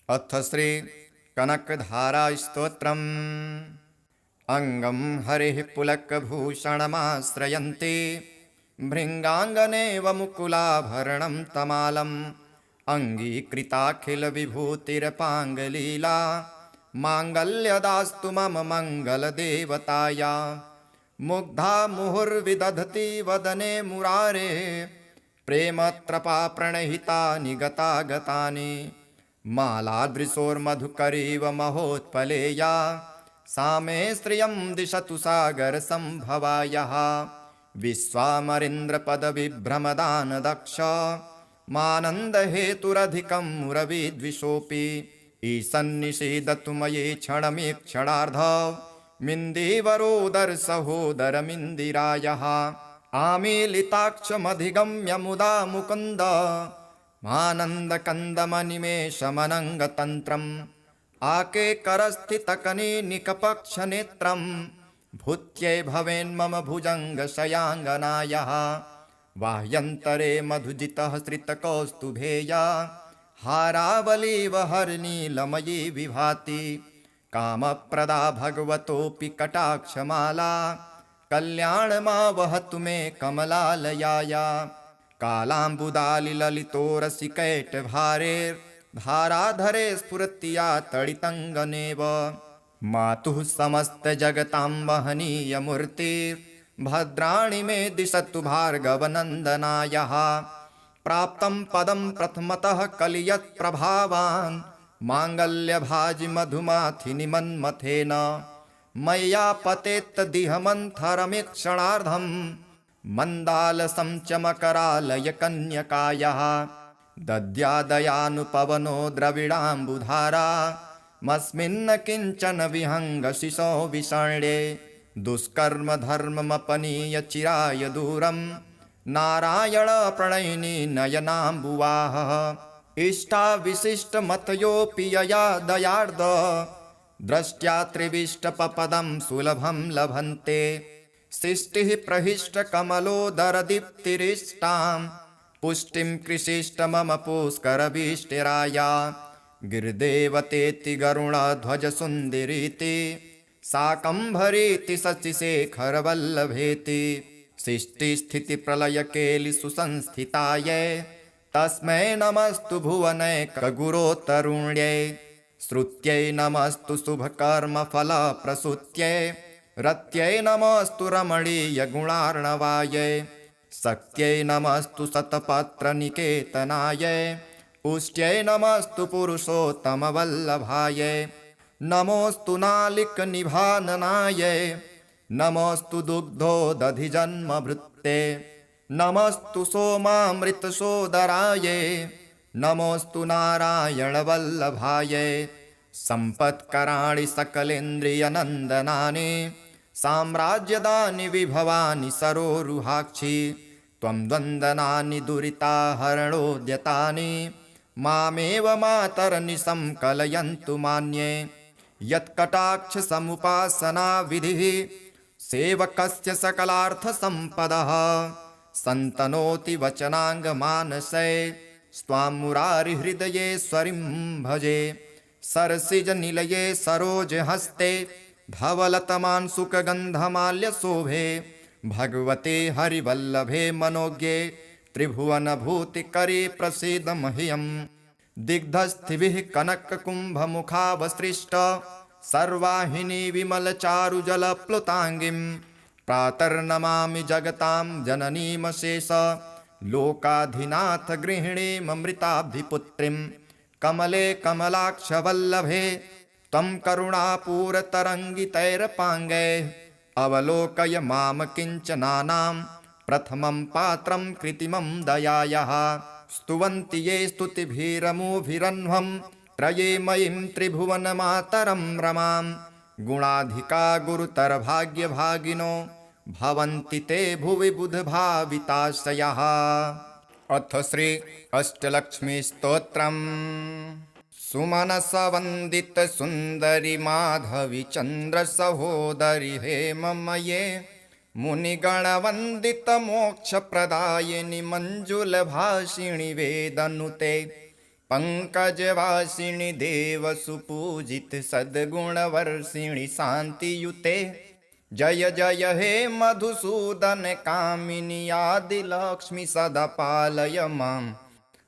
अथ श्री कनकधारा स्तोत्रम्। अंगं हरिः पुलकभूषणमाश्रयन्ति भृङ्गाङ्गनेव मुकुलाभरणं तमालम् अङ्गीकृताखिलविभूतिरपाङ्गलीला माङ्गल्यदास्तु मम मङ्गलदेवताया। मुग्धा मुहुर्विदधति वदने मुरारे प्रेमत्रपा प्रणहिता निगता गतानि मालादृशोर्मधुकरीव महोत्पलेया सा मे श्रियं दिशतु सागरसम्भवायाः। विश्वामरेन्द्रपदविभ्रमदानदक्ष मानन्दहेतुरधिकं मुरविद्विषोऽपि ईशन्निषेदतु मयि क्षणमीक्षणार्ध मिन्दीवरोदरसहोदरमिन्दिरायः। आमीलिताक्षमधिगम्य मुदा मुकुन्द मानन्दकन्दमनिमेषमनङ्गतन्त्रम् आके करस्थितकनीनिकपक्षनेत्रं भूत्यै भवेन्मम भुजङ्गशयाङ्गनायः। बाह्यन्तरे मधुजितः श्रितकौस्तुभेया हारावलीव हरनीलमयी विभाति कामप्रदा भगवतोऽपि कटाक्षमाला कल्याणमा वहतु मे कमलालयाया। कालाम्बुदालिललितोरसिकैटभारेर्धाराधरे स्फुरत्या तडितङ्गनेव मातुः समस्तजगतां वहनीयमूर्तिर्भद्राणि मे दिशतु भार्गवनन्दनायः। प्राप्तं पदं प्रथमतः कलियत्प्रभावान् माङ्गल्यभाजि मधुमाथिनि मन्मथेन मय्या पतेत्तदिहमन्थरमीक्षणार्धं मन्दालसं च मकरालयकन्यकायाः। दद्यादयानुपवनो द्रविडाम्बुधारा मस्मिन्न किञ्चन विहङ्गशिशो विषण्ये दुष्कर्म धर्ममपनीय चिराय दूरं नारायण प्रणयिनी नयनाम्बुवाहः। इष्टाविशिष्टमतयोऽपि यया दयार्द द्रष्ट्या त्रिविष्टपपदं सुलभं लभन्ते सृष्टिः प्रहिष्टकमलोदरदीप्तिरिष्टां पुष्टिं कृषिष्ट मम पुष्करभीष्टिराया। गिरिदेवतेति गरुडध्वजसुन्दरीति शाकम्भरीति शशिशेखरवल्लभेति सृष्टिस्थितिप्रलयकेलिसुसंस्थितायै तस्मै नमस्तु भुवनैकगुरोत्तरुण्यै। श्रुत्यै नमस्तु शुभकर्मफलप्रसूत्यै रत्यै नमस्तु रमणीयगुणार्णवायै। शक्त्यै नमस्तु शतपत्रनिकेतनायै पुष्ट्यै नमस्तु पुरुषोत्तमवल्लभायै। नमोऽस्तु नालिकनिभाननायै नमोऽस्तु दुग्धोदधिजन्मभृत्ते नमस्तु सोमामृतसोदरायै नमोऽस्तु नारायणवल्लभायै। सम्पत्कराणि सकलेन्द्रियनन्दनानि साम्राज्यदानि विभवानि सरोरुहाक्षि त्वं द्वन्द्वनानि दुरिताहरणोद्यतानि मामेव मातरनिशं कलयन्तु मान्ये। यत्कटाक्षसमुपासनाविधिः सेवकस्य सकलार्थसम्पदः सन्तनोति वचनाङ्गमानसे स्वां मुरारिहृदयेश्वरीं भजे। सरसिजनिलये सरोजहस्ते धवलतमांसुकगन्धमाल्यशोभे भगवते हरिवल्लभे मनोज्ञे त्रिभुवनभूतिकरे प्रसीद मह्यम्। दिग्धस्थिभिः कनककुम्भमुखावसृष्ट सर्वाहिनी विमलचारुजलप्लुताङ्गीं प्रातर्नमामि जगतां जननीमशेष लोकाधिनाथ गृहिणीममृताब्धिपुत्रीं। कमले कमलाक्षवल्लभे त्वं करुणापूरतरङ्गितैरपाङ्गैः अवलोकय मां किञ्चनानां प्रथमं पात्रं कृत्रिमं दयायाः। स्तुवन्ति ये स्तुतिभिरमुभिरन्ध्वं त्रये मयीं त्रिभुवनमातरं रमां। गुणाधिका गुरुतरभाग्यभागिनो भवन्ति ते भुवि बुधभाविताशयाः। अथ श्री अष्टलक्ष्मीस्तोत्रम्। सुमनसवन्दित सुन्दरि माधवी चन्द्र सहोदरि हेममये मुनिगणवन्दित मोक्षप्रदायिनि मञ्जुलभाषिणि वेदनुते पंकजवासिनि देव सुपूजित सद्गुणवर्षिणि शान्तियुते। जय जय हे मधुसूदन कामिनि आदिलक्ष्मि सदा पालय माम्।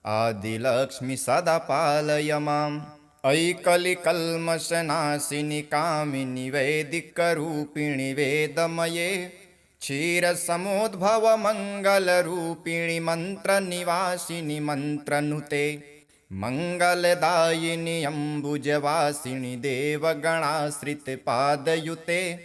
आदिलक्ष्मि सदा पालय माम्। अयि कलिकल्मषनाशिनि कामिनि वैदिकरूपिणि वेदमये। क्षीरसमुद्भव मङ्गलरूपिणि मन्त्रनिवासिनि मन्त्रनुते। मङ्गलदायिनि अम्बुजवासिनि देवगणाश्रितपादयुते।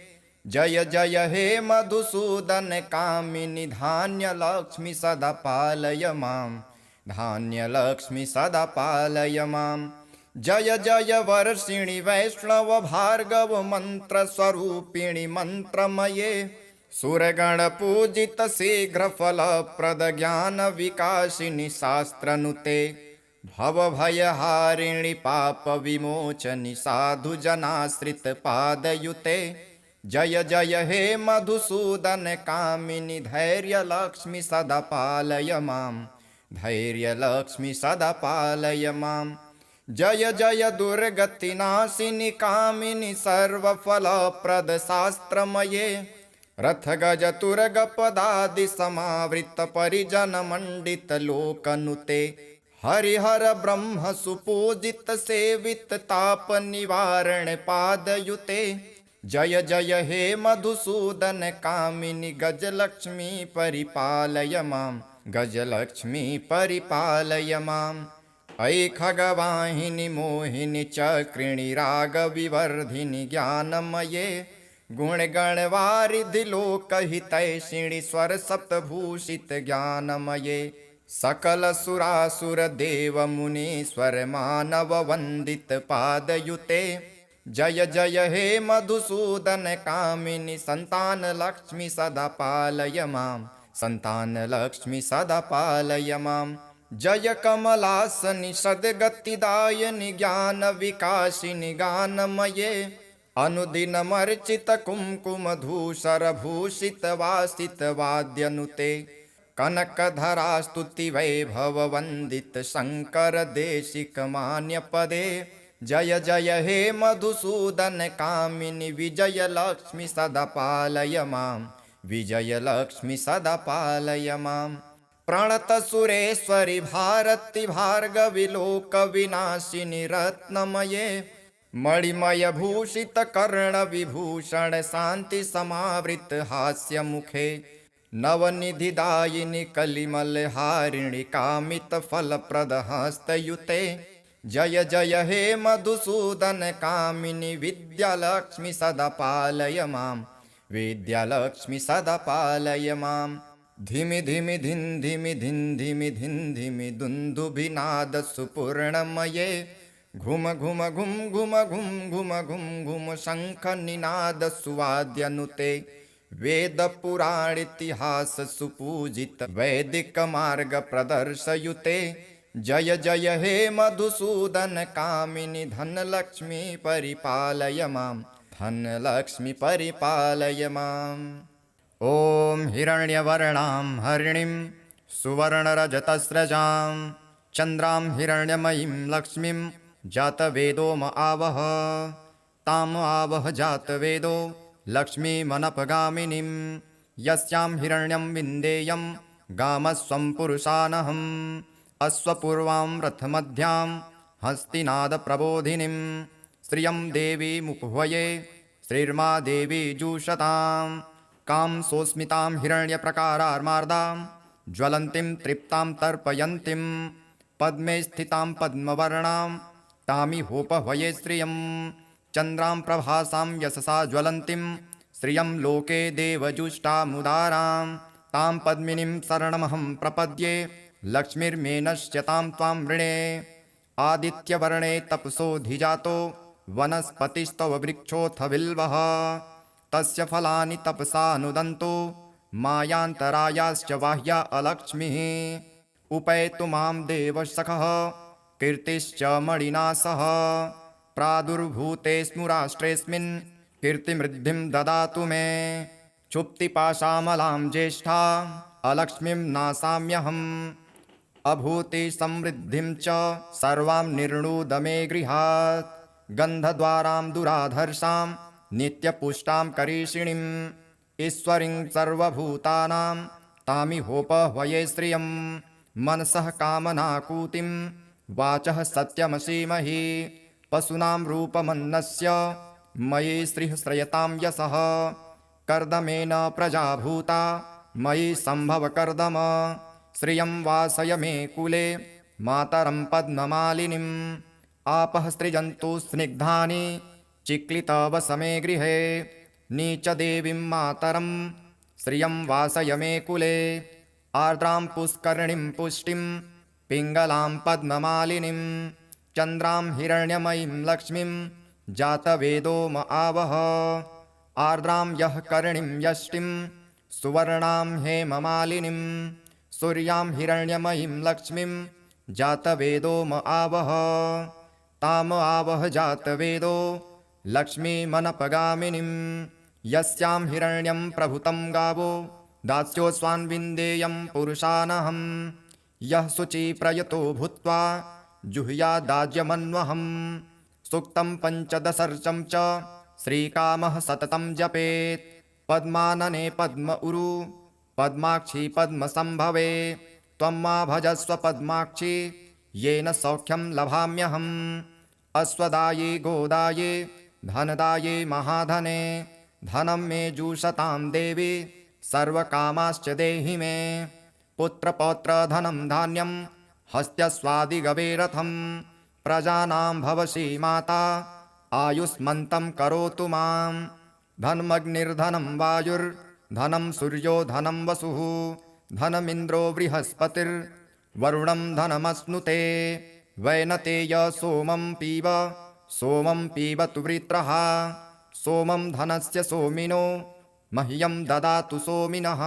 जय जय हे मधुसूदन कामिनि धान्यलक्ष्मि सदा पालय माम्। धान्यलक्ष्मि सदा पालय माम्। जय जय वर्षिणि वैष्णव भार्गव मन्त्रस्वरूपिणि मन्त्रमये। सुरगणपूजित शीघ्रफलप्रद ज्ञानविकासिनि शास्त्रनुते। भवभयहारिणि पापविमोचनि साधुजनाश्रितपादयुते। जय जय हे मधुसूदन कामिनि धैर्यलक्ष्मि सदा पालय माम्। धैर्यलक्ष्मि सदा पालय माम्। जय जय दुर्गतिनाशिनि कामिनि सर्वफलप्रद शास्त्रमये। रथगजतुरगपदादि समावृत परिजनमण्डित लोकनुते। हरिहर ब्रह्म सुपूजित सेवित ताप निवारण पादयुते। जय जय हे मधुसूदन कामिनि गजलक्ष्मी परिपालय माम्। गजलक्ष्मी परिपालय माम्। अयि खगवाहिनि मोहिनि चक्रिणि रागविवर्धिनि ज्ञानमये। गुणगणवारिधि लोकहितैषिणि स्वरसप्तभूषित ज्ञानमये। सकलसुरासुर देव मुनीश्वर मानव वन्दित पादयुते। जय जय हे मधुसूदन कामिनि सन्तानलक्ष्मि सदा पालय माम्। सन्तानलक्ष्मि सदा पालय माम्। जय कमलासनि सद्गतिदायिनि ज्ञानविकासिनि गानमये। अनुदिनमर्चित कुङ्कुमधूसरभूषित वासित वाद्यनुते। कनकधरा स्तुति वैभव वन्दित शङ्कर देशिक मान्यपदे। जय जय हे मधुसूदन कामिनि विजयलक्ष्मि सदा पालय माम्। विजयलक्ष्मि सदा पालय माम्। प्रणतसुरेश्वरि भारति भार्गवि लोकविनाशिनि रत्नमये। मणिमयभूषित कर्णविभूषण शान्ति समावृत हास्यमुखे। नवनिधिदायिनि कलिमलहारिणि कामितफलप्रद हस्तयुते। जय जय हे मधुसूदन कामिनि विद्यालक्ष्मि सदा पालय माम्। विद्यालक्ष्मि सदा पालय माम्। धिमि धिमि धिन् धिमि धिन् धिमि धिन् धिमि दुन्दुभिनाद सुपूर्णमये। घुम घुम घुम घुम घुम घुम घुम घुम शङ्खनिनाद सुवाद्यनुते। वेद पुराणेतिहास सुपूजित वैदिक मार्ग प्रदर्शयुते। जय जय हे मधुसूदन कामिनि धनलक्ष्मी परिपालय माम्। धनलक्ष्मी परिपालय माम्। ॐ हिरण्यवर्णां हरिणीं सुवर्णरजतस्रजां चन्द्रां हिरण्यमयीं लक्ष्मीं जातवेदो म आवह। ताम् आवह जातवेदो लक्ष्मीमनपगामिनीं। यस्यां हिरण्यं विन्देयं गामस्वं पुरुषानहम्। अश्वपूर्वां रथमध्यां हस्तिनादप्रबोधिनीं। श्रियं देवीमुपह्वये श्रीर्मा देवी जुषतां। कां सोऽस्मितां हिरण्यप्रकारार्मार्दां ज्वलन्तीं तृप्तां तर्पयन्तीं। पद्मे स्थितां पद्मवर्णां तामिहोपह्वये श्रियं। चन्द्रां प्रभासां यशसा ज्वलन्तीं श्रियं लोके देवजुष्टामुदारां। तां पद्मिनीं शरणमहं प्रपद्ये लक्ष्मीर्मेनश्यतां त्वां वृणे। आदित्यवर्णे तपसोऽधिजातो वनस्पतिस्तव वृक्षोऽथ बिल्वः। तस्य फलानि तपसा नुदन्तो मायान्तरायाश्च बाह्या अलक्ष्मीः। उपैतु मां देवसखः कीर्तिश्च मणिना सह। प्रादुर्भूतेऽस्मु राष्ट्रेऽस्मिन् कीर्तिमृद्धिं ददातु मे। क्षुप्तिपाशामलां ज्येष्ठा अलक्ष्मीं नाशाम्यहम्। अभूति समृद्धिं च सर्वां निर्णुद मे गृहात् गन्धद्वारां दुराधर्षां नित्यपुष्टां करीषिणीम् ईश्वरीं सर्वभूतानां तामिहोपह्वये श्रियं मनसः कामनाकूतिं वाचः सत्यमसीमहि पशूनां रूपमन्नस्य मयि श्रीः श्रयतां यशः कर्दमेन प्रजाभूता मयि सम्भव कर्दम श्रियं वासय मे कुले मातरं पद्ममालिनीम् आपः सृजन्तु स्निग्धानि चिक्लितवसमे गृहे नीचदेवीं मातरं श्रियं वासय मे कुले आर्द्रां पुष्करणीं पुष्टिं पिङ्गलां पद्ममालिनीं चन्द्रां हिरण्यमयीं लक्ष्मीं जातवेदो म आवह आर्द्रां यः करणीं यष्टिं सुवर्णां हेममालिनीं सूर्यां हिरण्यमयीं लक्ष्मीं जातवेदो म आवह ताम आवह जातवेदो लक्ष्मीमनपगामिनीं यस्यां हिरण्यं प्रभुतं गावो दास्योऽस्वान्विन्देयं पुरुषानहं यः शुचिप्रयतो भूत्वा जुह्यादाज्यमन्वहं सूक्तं पञ्चदशर्चं च श्रीकामः सततं जपेत् पद्मानने पद्म उरु पद्माक्षी पद्मसम्भवे त्वं मा भजस्व पद्माक्षी येन सौख्यं लभाम्यहम् अश्वदाये गोदाये धनदाये महाधने धनं मे जुषतां देवी सर्वकामाश्च देहि मे पुत्रपौत्रधनं धान्यं हस्त्यस्वादिगवे रथं प्रजानां भवसि माता आयुष्मन्तं करोतु मां धनमग्निर्धनं वायुर्धनं सूर्यो धनं वसुः धनमिन्द्रो बृहस्पतिर्वरुणं धनमश्नुते वैनतेय सोमं पीबतु वृत्रः सोमं धनस्य सोमिनो मह्यं ददातु सोमिनः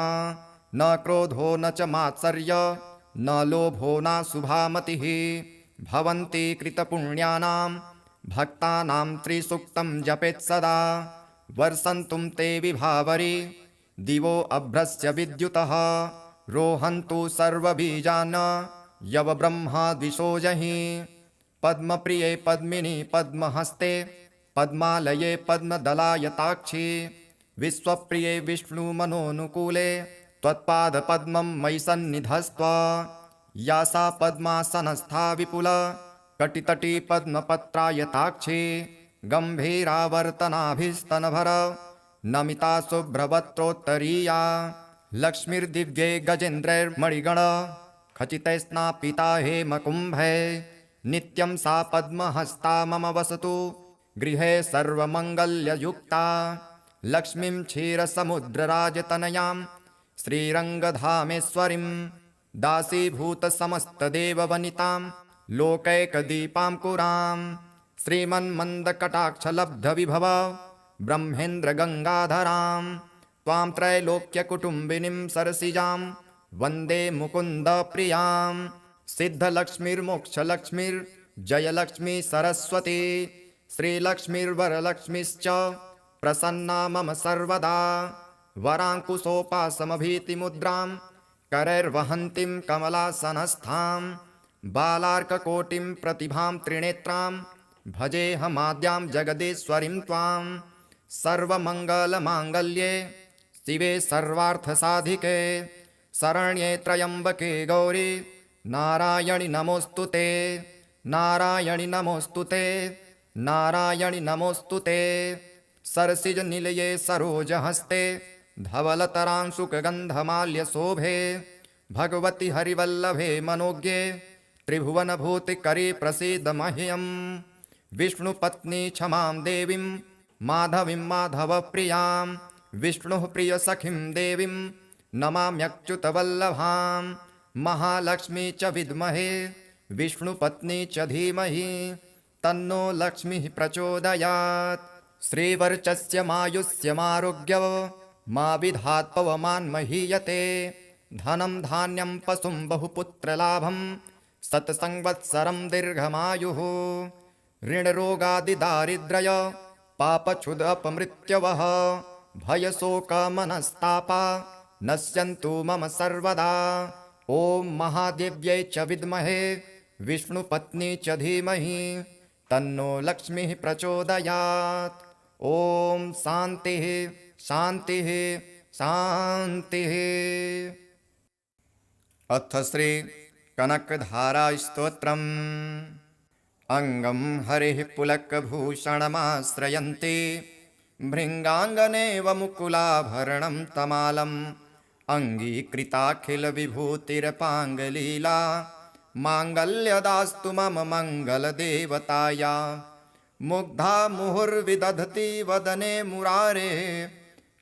न क्रोधो न च मात्सर्य न लोभो न शुभामतिः भवन्ति कृतपुण्यानां भक्तानां त्रिसूक्तं जपेत् सदा वर्षन्तुं ते विभावरि दिवो अभ्रस्य विद्युतः रोहन्तु सर्वबीजान् यवब्रह्मा द्विषोजहि पद्मप्रिये पद्मिनी पद्महस्ते पद्मालये पद्मदलायताक्षी विश्वप्रिये विष्णुमनोनुकूले त्वत्पादपद्मं मयि सन्निधस्त्व या सा पद्मासनस्था विपुल कटितटी पद्मपत्रायताक्षी गम्भीरावर्तनाभिस्तनभर नमिता शुभ्रवक्त्रोत्तरीया लक्ष्मीर्दिव्ये गजेन्द्रैर्मणिगण खचितैस्नापिता हेमकुम्भे नित्यं सा पद्महस्ता मम वसतु गृहे सर्वमङ्गल्ययुक्ता लक्ष्मीं क्षीरसमुद्रराजतनयां श्रीरङ्गधामेश्वरीं दासीभूतसमस्तदेववनितां लोकैकदीपाङ्कुरां श्रीमन्मन्दकटाक्षलब्धविभव ब्रह्मेन्द्रगङ्गाधरां त्वां त्रैलोक्यकुटुम्बिनीं सरसिजां वन्दे मुकुन्दप्रियां सिद्धलक्ष्मीर्मोक्षलक्ष्मीर्जयलक्ष्मी सरस्वती श्रीलक्ष्मीर्वरलक्ष्मीश्च प्रसन्ना मम सर्वदा वराङ्कुशोपासमभीतिमुद्रां करैर्वहन्तीं कमलासनस्थां बालार्ककोटिं प्रतिभां त्रिनेत्रां भजेऽहमाद्यां जगदीश्वरीं त्वां सर्वमङ्गलमाङ्गल्ये शिवे सर्वार्थसाधिके शरण्ये त्र्यम्बके गौरी नारायणि नमोऽस्तु ते नारायणि नमोऽस्तु ते नारायणि नमोऽस्तु ते सरसिजनिलये सरोजहस्ते धवलतरांशुकगन्धमाल्यशोभे भगवति हरिवल्लभे मनोज्ञे त्रिभुवनभूतिकरी प्रसीद मह्यं विष्णुपत्नी क्षमां देवीं माधवीं माधवप्रियां विष्णुः प्रियसखीं देवीं नमाम्यच्युतवल्लभां महालक्ष्मी च विद्महे विष्णुपत्नी च धीमहि तन्नो लक्ष्मीः प्रचोदयात् श्रीवर्चस्य मायुष्यमारोग्य मा विधात् पवमान्महीयते धनं धान्यं पशुं बहुपुत्रलाभं शतसंवत्सरं दीर्घमायुः ऋणरोगादिदारिद्र्य पापक्षुदपमृत्यवः भयशोकमनस्तापा नश्यन्तु मम सर्वदा ॐ महादेव्यै च विद्महे विष्णुपत्नी च धीमहि तन्नो लक्ष्मीः प्रचोदयात्। ॐ शान्तिः शान्तिः शान्तिः। अथ श्री कनकधारा स्तोत्रम्। अंगं हरिः पुलकभूषणमाश्रयन्ति भृङ्गाङ्गनेव मुकुलाभरणं तमालम् अङ्गीकृताखिलविभूतिरपाङ्गलीला माङ्गल्यदास्तु मम मङ्गलदेवताया। मुग्धा मुहुर्विदधति वदने मुरारे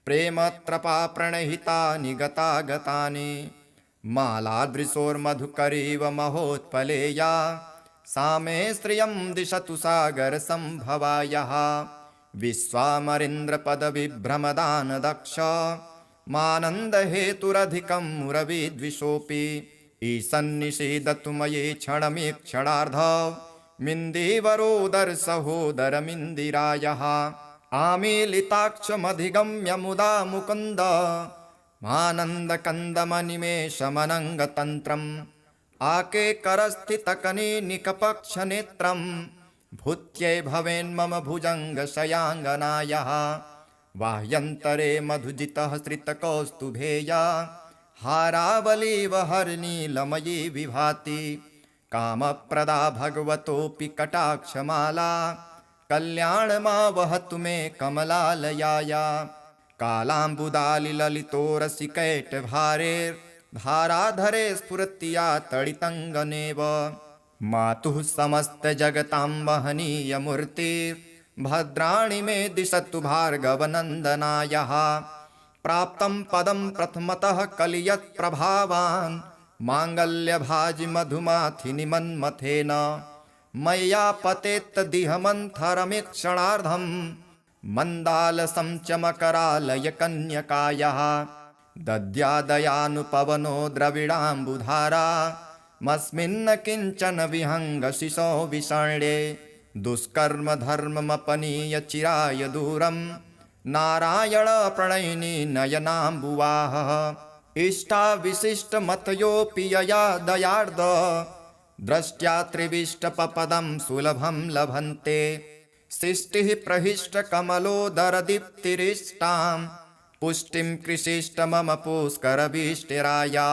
प्रेमत्रपा प्रणहिता निगता गतानि मालादृशोर्मधुकरीव महोत्पलेया सा मे श्रियं दिशतु सागरसम्भवायः। विश्वामरेन्द्रपदविभ्रमदानदक्ष मानन्दहेतुरधिकं मुरविद्विषोऽपि ईशन्निषेदतु मयि क्षणमीक्षणार्ध मिन्दीवरोदरसहोदरमिन्दिरायः। आमीलिताक्षमधिगम्य मुदा मुकुन्द मानन्दकन्दमनिमेषमनङ्गतन्त्रम् आकेकरस्थितकनीनिकपक्षनेत्रं भूत्यै भवेन्मम भुजङ्गशयाङ्गनायः। बाह्यन्तरे मधुजितः श्रितकौस्तुभेया हारावलीव हरनीलमयी विभाति कामप्रदा भगवतोऽपि कटाक्षमाला कल्याणमावहतु मे कमलालयाया। कालाम्बुदालिललितोरसिकैटभारेर्धाराधरे स्फुरत्या तडितङ्गनेव मातुः समस्तजगतां वहनीयमूर्तिर्भद्राणि मे दिशतु भार्गवनन्दनायः। प्राप्तं पदं प्रथमतः कलियत्प्रभावान् माङ्गल्यभाजि मधुमाथिनि मन्मथेन मय्या पतेत्तदिहमन्थरमीक्षणार्धं मन्दालसं च मकरालयकन्यकायः। दद्यादयानुपवनो द्रविडाम्बुधारा मस्मिन्न किञ्चन विहङ्गशिशो विषण्ये दुष्कर्म धर्ममपनीय चिराय दूरं नारायण प्रणयिनी नयनाम्बुवाहः। इष्टाविशिष्टमतयोऽपि यया दयार्द द्रष्ट्या त्रिविष्टपपदं सुलभं लभन्ते सृष्टिः प्रहिष्टकमलोदरदीप्तिरिष्टां पुष्टिं कृषिष्ट मम पुष्करभीष्टिराया।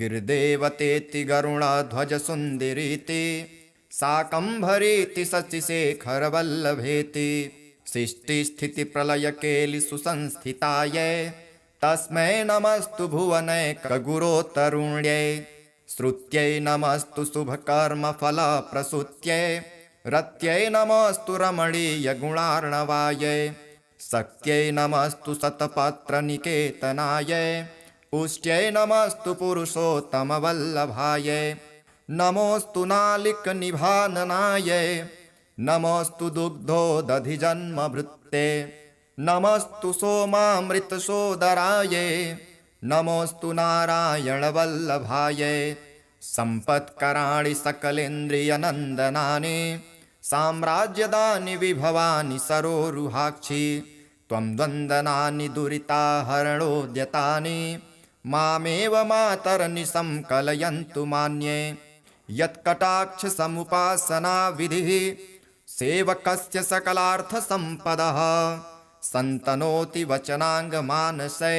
गिरिदेवतेति गरुडध्वजसुन्दरीति शाकम्भरीति शशिशेखरवल्लभेति सृष्टिस्थितिप्रलयकेलिसुसंस्थितायै तस्मै नमस्तु भुवनैकगुरोत्तरुण्यै। श्रुत्यै नमस्तु शुभकर्मफलप्रसूत्यै रत्यै नमस्तु रमणीयगुणार्णवायै। शक्त्यै नमस्तु शतपत्रनिकेतनायै पुष्ट्यै नमस्तु पुरुषोत्तमवल्लभायै। नमोऽस्तु नालिकनिभाननायै नमोऽस्तु दुग्धोदधिजन्मभृत्ते नमस्तु सोमामृतसोदरायै नमोऽस्तु नारायणवल्लभायै। सम्पत्कराणि सकलेन्द्रियनन्दनानि साम्राज्यदानि विभवानि सरोरुहाक्षि त्वं द्वन्द्वनानि दुरिताहरणोद्यतानि मामेव मातरनिशं कलयन्तु मान्ये। यत्कटाक्षसमुपासनाविधिः सेवकस्य सकलार्थसम्पदः सन्तनोति वचनाङ्गमानसे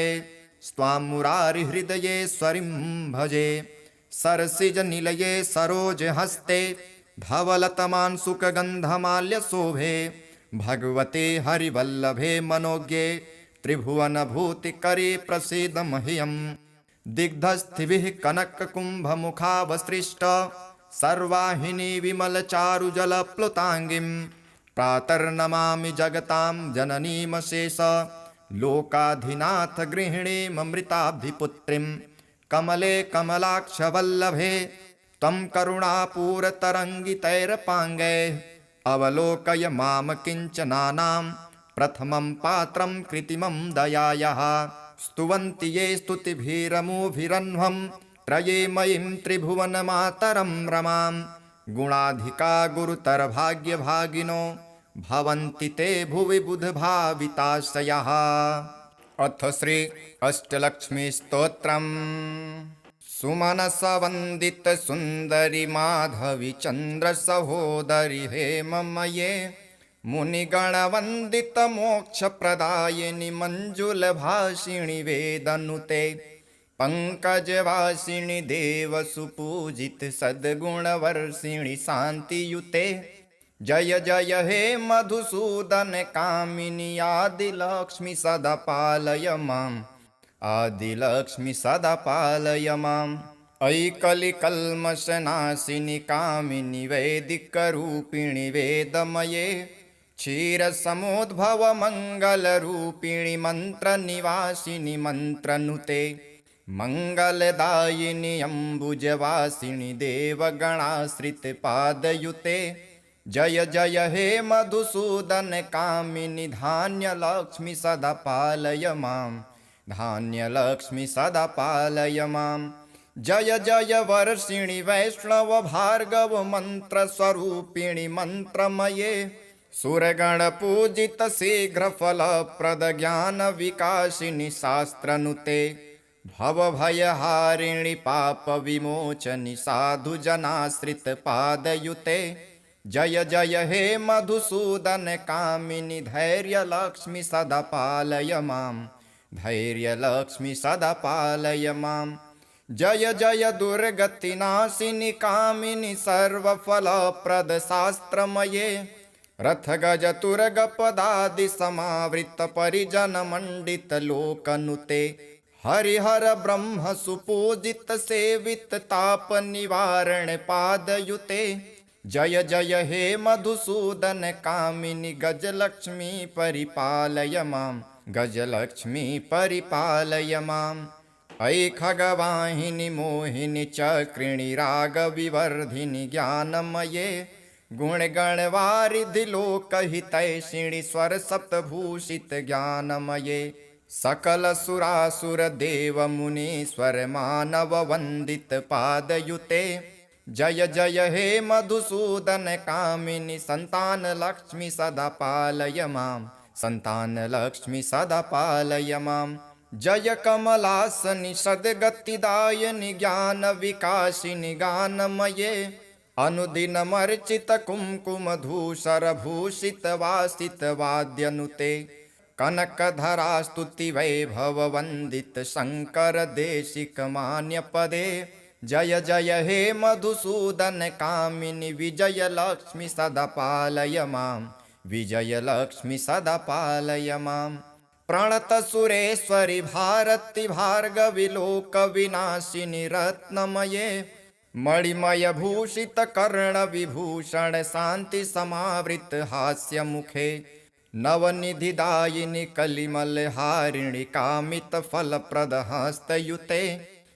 स्वां मुरारिहृदयेश्वरीं भजे। सरसिजनिलये सरोजहस्ते धवलतमांसुकगन्धमाल्यशोभे भगवते हरिवल्लभे मनोज्ञे त्रिभुवनभूतिकरे प्रसीद मह्यम्। दिग्धस्थिभिः कनककुम्भमुखावसृष्ट सर्वाहिनी विमलचारुजलप्लुताङ्गीं प्रातर्नमामि जगतां जननीमशेष लोकाधिनाथ गृहिणीममृताब्धिपुत्रीं। कमले कमलाक्षवल्लभे त्वं करुणापूरतरङ्गितैरपाङ्गैः अवलोकय मां किञ्चनानां प्रथमं पात्रं कृत्रिमं दयायाः। स्तुवन्ति ये स्तुतिभिरमुभिरन्ध्वं त्रयीमयीं त्रिभुवनमातरं रमां। गुणाधिका गुरुतरभाग्यभागिनो भवन्ति ते भुवि बुधभाविताशयाः। अथ श्री अष्टलक्ष्मी स्तोत्रम्। सुमनसवन्दित सुन्दरि माधवी चन्द्र सहोदरि हेममये मुनिगणवन्दित मोक्षप्रदायिनि मञ्जुलभाषिणि वेदनुते पंकजवासिनि देवसुपूजित सद्गुणवर्षिणि शान्तियुते जय जय हे मधुसूदन कामिनि आदिलक्ष्मि सदा पालय माम् आदिलक्ष्मि सदा पालय माम् अयि कलिकल्मषनाशिनि कामिनि वैदिकरूपिणि वेदमये क्षीरसमुद्भव मङ्गलरूपिणि मन्त्रनिवासिनि मन्त्रनुते मङ्गलदायिनि अम्बुजवासिनि देवगणाश्रितपादयुते जय जय हे मधुसूदन कामिनि धान्यलक्ष्मि सदा पालय माम् धान्यलक्ष्मि सदा पालय माम् जय जय वर्षिणि वैष्णव भार्गव मन्त्रस्वरूपिणि मन्त्रमये सुरगणपूजित शीघ्रफलप्रद ज्ञानविकासिनि शास्त्रनुते भवभयहारिणि पापविमोचनि साधुजनाश्रितपादयुते जय जय हे मधुसूदन कामिनि धैर्यलक्ष्मि सदा पालय माम् धैर्यलक्ष्मि सदा पालय माम् जय जय दुर्गतिनाशिनि कामिनि सर्वफलप्रद शास्त्रमये रथगजतुरगपदादि समावृत परिजनमण्डित लोकनुते हरिहर ब्रह्म सुपूजित सेवित ताप निवारण पादयुते जय जय हे मधुसूदन कामिनि गजलक्ष्मी परिपालय माम् गजलक्ष्मी परिपालय माम् अयि खगवाहिनि मोहिनि चक्रिणि रागविवर्धिनि ज्ञानमये गुणगणवारिधि लोकहितैषिणि स्वरसप्तभूषित ज्ञानमये सकलसुरासुर देव मुनीश्वर मानव वन्दित पादयुते जय जय हे मधुसूदन कामिनि सन्तानलक्ष्मि सदा पालय माम् सन्तानलक्ष्मि सदा पालय माम् जय कमलासनि सद्गतिदायिनि ज्ञानविकासिनि गानमये अनुदिनमर्चित कुङ्कुमधूसरभूषित वासित वाद्यनुते कनकधरा स्तुति वैभव वन्दित शङ्कर देशिक मान्यपदे जय जय हे मधुसूदन कामिनि विजयलक्ष्मि सदा पालय माम् विजयलक्ष्मि सदा पालय माम् प्रणतसुरेश्वरि भारति भार्गवि लोकविनाशिनि रत्नमये मणिमयभूषित कर्णविभूषण शान्ति समावृत हास्यमुखे नवनिधिदायिनि कलिमलहारिणि कामितफलप्रद हस्तयुते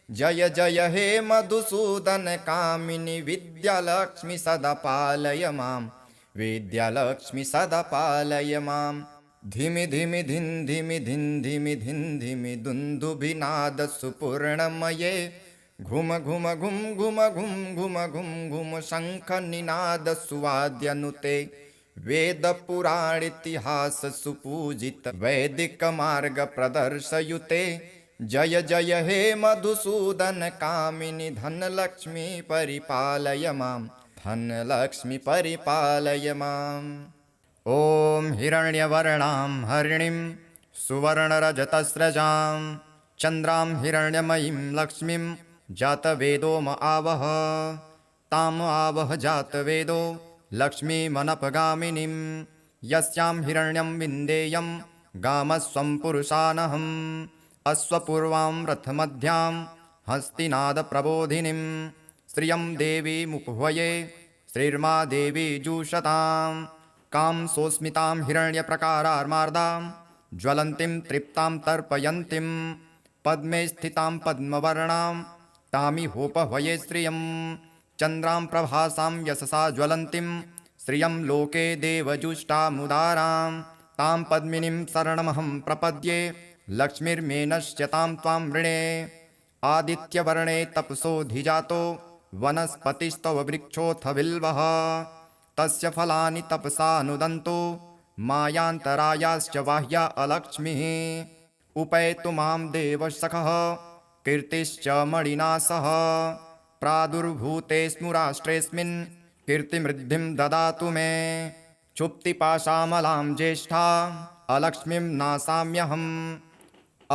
जय जय हे मधुसूदन कामिनि विद्यालक्ष्मि सदा पालय माम् विद्यालक्ष्मि सदा पालय माम् धिमि धिमि धिन् धिमि धिन् धिमि धिन् धिमि दुन्दुभिनाद सुपूर्णमये घुम घुम घुम घुम घुम घुम घुम घुम शङ्खनिनाद सुवाद्यनुते वेद पुराणेतिहास सुपूजित वैदिक मार्ग प्रदर्शयुते जय जय हे मधुसूदन कामिनि धनलक्ष्मी परिपालय माम् धनलक्ष्मी परिपालय माम् ॐ हिरण्यवर्णां हरिणीं सुवर्णरजतस्रजां चन्द्रां हिरण्यमयीं लक्ष्मीं जातवेदो म आवह ताम् आवह जातवेदो लक्ष्मीमनपगामिनीं यस्यां हिरण्यं विन्देयं गामस्वं पुरुषानहम् अश्वपूर्वां रथमध्यां हस्तिनादप्रबोधिनीं श्रियं देवीमुपह्वये श्रीर्मा देवी जुषतां कां सोऽस्मितां हिरण्यप्रकारार्मार्दां ज्वलन्तीं तृप्तां तर्पयन्तीं पद्मे स्थितां पद्मवर्णां तामिहोपह्वये श्रियं चन्द्रां प्रभासां यशसा ज्वलन्तीं श्रियं लोके देवजुष्टामुदारां तां पद्मिनीं शरणमहं प्रपद्ये लक्ष्मीर्मेनश्यतां त्वां वृणे आदित्यवर्णे तपसोऽधिजातो वनस्पतिस्तव वृक्षोऽथ बिल्वः तस्य फलानि तपसा नुदन्तो मायान्तरायाश्च बाह्या अलक्ष्मीः उपैतु मां देवसखः कीर्तिश्च मणिना सह प्रादुर्भूतेऽस्मु राष्ट्रेऽस्मिन् कीर्तिमृद्धिं ददातु मे क्षुप्तिपाशामलां ज्येष्ठा अलक्ष्मीं नासाम्यहम्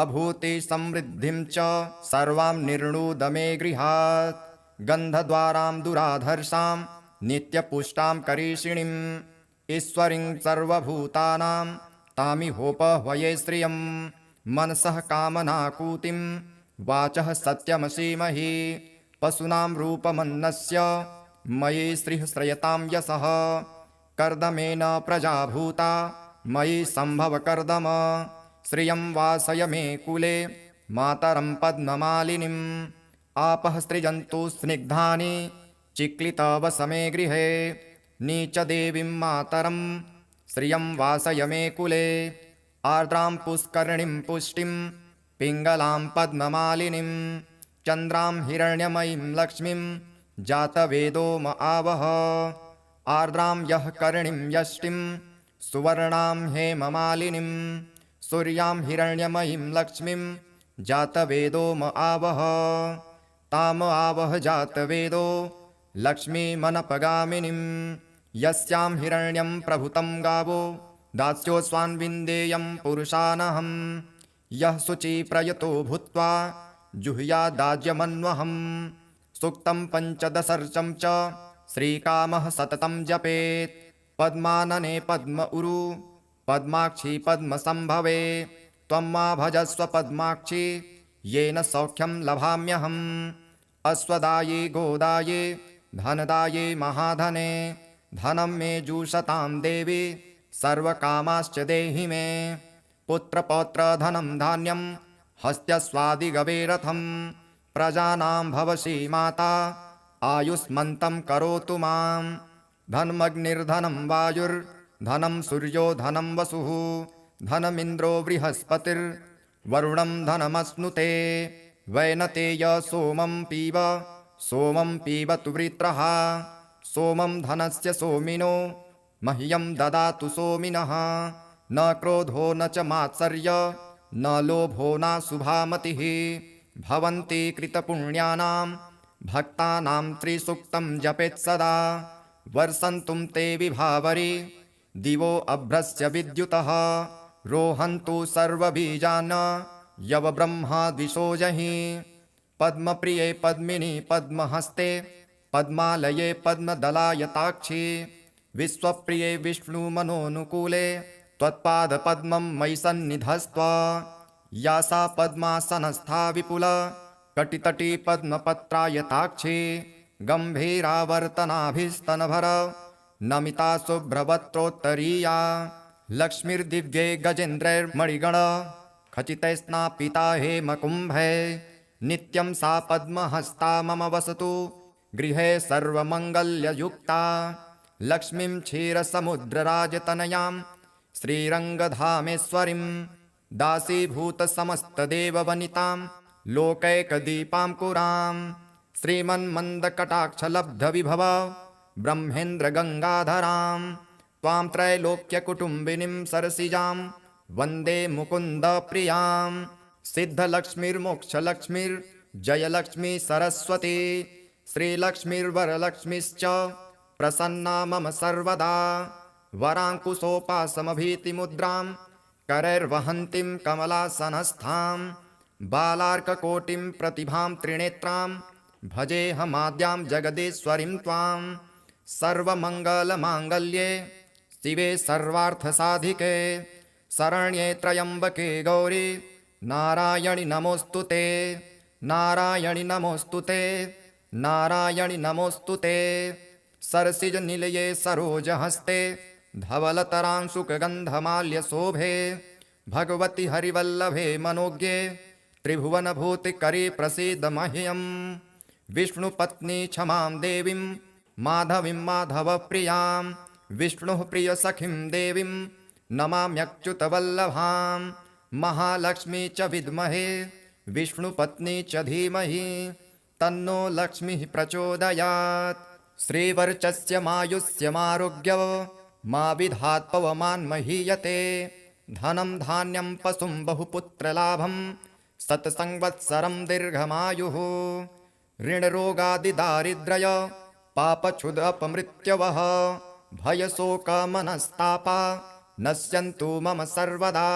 अभूति समृद्धिं च सर्वां निर्णुद मे गृहात् गन्धद्वारां दुराधर्षां नित्यपुष्टां करीषिणीम् ईश्वरीं सर्वभूतानां तामिहोपह्वये श्रियं मनसः कामनाकूतिं वाचः सत्यमसीमहि पशूनां रूपमन्नस्य मयि श्रीः श्रयतां यशः कर्दमेन प्रजाभूता मयि सम्भव कर्दम श्रियं वासय मे कुले मातरं पद्ममालिनीम् आपः सृजन्तु स्निग्धानि चिक्लितवसमे गृहे नीचदेवीं मातरं श्रियं वासय मे कुले आर्द्रां पुष्करणीं पुष्टिं पिङ्गलां पद्ममालिनीं चन्द्रां हिरण्यमयीं लक्ष्मीं जातवेदो म आवह आर्द्रां यः करणीं यष्टिं सुवर्णां हेममालिनीं सूर्यां हिरण्यमयीं लक्ष्मीं जातवेदो म आवह ताम आवह जातवेदो लक्ष्मीमनपगामिनीं यस्यां हिरण्यं प्रभुतं गावो दास्योऽस्वान्विन्देयं पुरुषानहं यः शुचिप्रयतो भूत्वा जुह्यादाज्यमन्वहं सूक्तं पञ्चदशर्चं च श्रीकामः सततं जपेत् पद्मानने पद्म उरु पद्माक्षी पद्मसम्भवे त्वं मा भजस्व पद्माक्षी येन सौख्यं लभाम्यहम् अश्वदाये गोदाये धनदाये महाधने धनं मे जुषतां देवी सर्वकामाश्च देहि मे पुत्रपौत्रधनं धान्यं हस्त्यस्वादिगवे रथं प्रजानां भवसि माता आयुष्मन्तं करोतु मां धनमग्निर्धनं वायुर्धनं सूर्यो धनं वसुः धनमिन्द्रो बृहस्पतिर्वरुणं धनमश्नुते वैनतेय सोमं पीबतु वृत्रः सोमं धनस्य सोमिनो मह्यं ददातु सोमिनः न क्रोधो न च मात्सर्य न लोभो न शुभामतिः भवन्ति कृतपुण्यानां भक्तानां त्रिसूक्तं जपेत् सदा वर्षन्तुं ते विभावरि दिवो अभ्रस्य विद्युतः रोहन्तु सर्वबीजान् यवब्रह्मा द्विषोजहि पद्मप्रिये पद्मिनी पद्महस्ते पद्मालये पद्मदलायताक्षी विश्वप्रिये विष्णुमनोनुकूले त्वत्पादपद्मं मयि सन्निधस्त्व या सा पद्मासनस्था विपुल कटितटी पद्मपत्रायताक्षी गम्भीरावर्तनाभिस्तनभर नमिता शुभ्रवक्त्रोत्तरीया लक्ष्मीर्दिव्ये गजेन्द्रैर्मणिगण खचितैस्नापिता हेमकुम्भे नित्यं सा पद्महस्ता मम वसतु गृहे सर्वमङ्गल्ययुक्ता लक्ष्मीं क्षीरसमुद्रराजतनयां श्रीरङ्गधामेश्वरीं दासीभूतसमस्तदेववनितां लोकैकदीपाङ्कुरां श्रीमन्मन्दकटाक्षलब्धविभव ब्रह्मेन्द्रगङ्गाधरां त्वां त्रैलोक्यकुटुम्बिनीं सरसिजां वन्दे मुकुन्दप्रियां सिद्धलक्ष्मीर्मोक्षलक्ष्मीर्जयलक्ष्मी सरस्वती श्रीलक्ष्मीर्वरलक्ष्मीश्च प्रसन्ना मम सर्वदा वराङ्कुशोपासमभीतिमुद्रां करैर्वहन्तीं कमलासनस्थां बालार्ककोटिं प्रतिभां त्रिनेत्रां भजेऽहमाद्यां जगदीश्वरीं त्वां सर्वमङ्गलमाङ्गल्ये शिवे सर्वार्थसाधिके शरण्ये त्र्यम्बके गौरी नारायणि नमोऽस्तु ते नारायणि नमोऽस्तु ते नारायणि नमोऽस्तु ते सरसिजनिलये सरोजहस्ते धवलतरांशुकगन्धमाल्यशोभे भगवति हरिवल्लभे मनोज्ञे त्रिभुवनभूतिकरी प्रसीद मह्यम् विष्णुपत्नी क्षमां देवीं माधवीं माधवप्रियां विष्णुः प्रियसखीं देवीं नमाम्यच्युतवल्लभां महालक्ष्मी च विद्महे विष्णुपत्नी च धीमहि तन्नो लक्ष्मीः प्रचोदयात् श्रीवर्चस्य मायुष्यमारोग्य मा विधात् पवमान् महीयते धनं धान्यं पशुं बहुपुत्रलाभं शतसंवत्सरं दीर्घमायुः ऋणरोगादिदारिद्र्य पापक्षुदपमृत्यवः भयशोकमनस्तापा नश्यन्तु मम सर्वदा।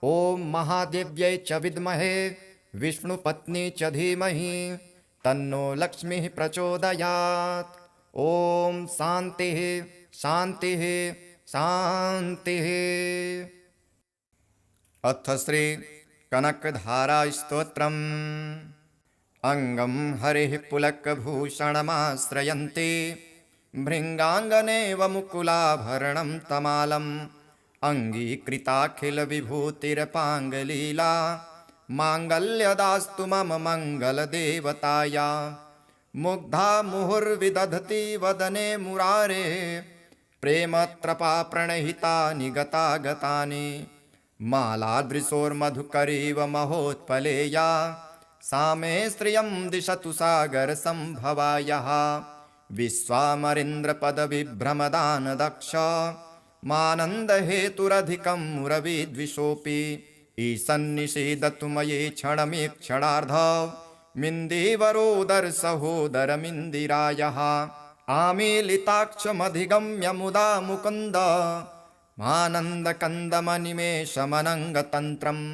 ॐ महादेव्यै च विद्महे विष्णुपत्नी च धीमहि तन्नो लक्ष्मीः प्रचोदयात्। ॐ शान्तिः शान्तिः शान्तिः। अथ श्री कनकधारा स्तोत्रम्। अंगं हरिः पुलकभूषणमाश्रयन्ति भृङ्गाङ्गनेव मुकुलाभरणं तमालम् अङ्गीकृताखिलविभूतिरपाङ्गलीला माङ्गल्यदास्तु मम मङ्गलदेवताया। मुग्धा मुहुर्विदधति वदने मुरारे प्रेमत्रपा प्रणहितानि गतागतानि मालादृशोर्मधुकरीव महोत्पलेया सा मे श्रियं दिशतु सागरसम्भवायाः। विश्वामरेन्द्रपदविभ्रमदानदक्ष मानन्दहेतुरधिकं मुरविद्विषोऽपि ईशन्निषेदतु मयि क्षणमीक्षणार्ध मिन्दीवरोदरसहोदरमिन्दिरायः। आमीलिताक्षमधिगम्य मुदा मुकुन्द मानन्दकन्दमनिमेषमनङ्गतन्त्रम्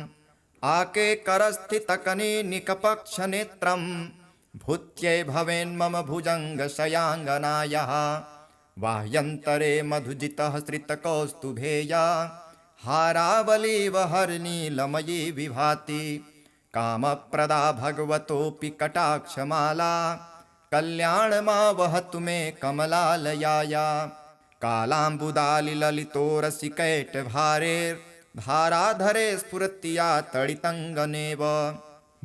आकेकरस्थितकनीनिकपक्षनेत्रं भूत्यै भवेन्मम भुजङ्गशयाङ्गनायः। बाह्यन्तरे मधुजितः श्रितकौस्तुभेया हारावलीव हरनीलमयी विभाति कामप्रदा भगवतोऽपि कटाक्षमाला कल्याणमावहतु मे कमलालयाया। कालाम्बुदालिललितोरसिकैटभारेर्धाराधरे स्फुरत्या तडितङ्गनेव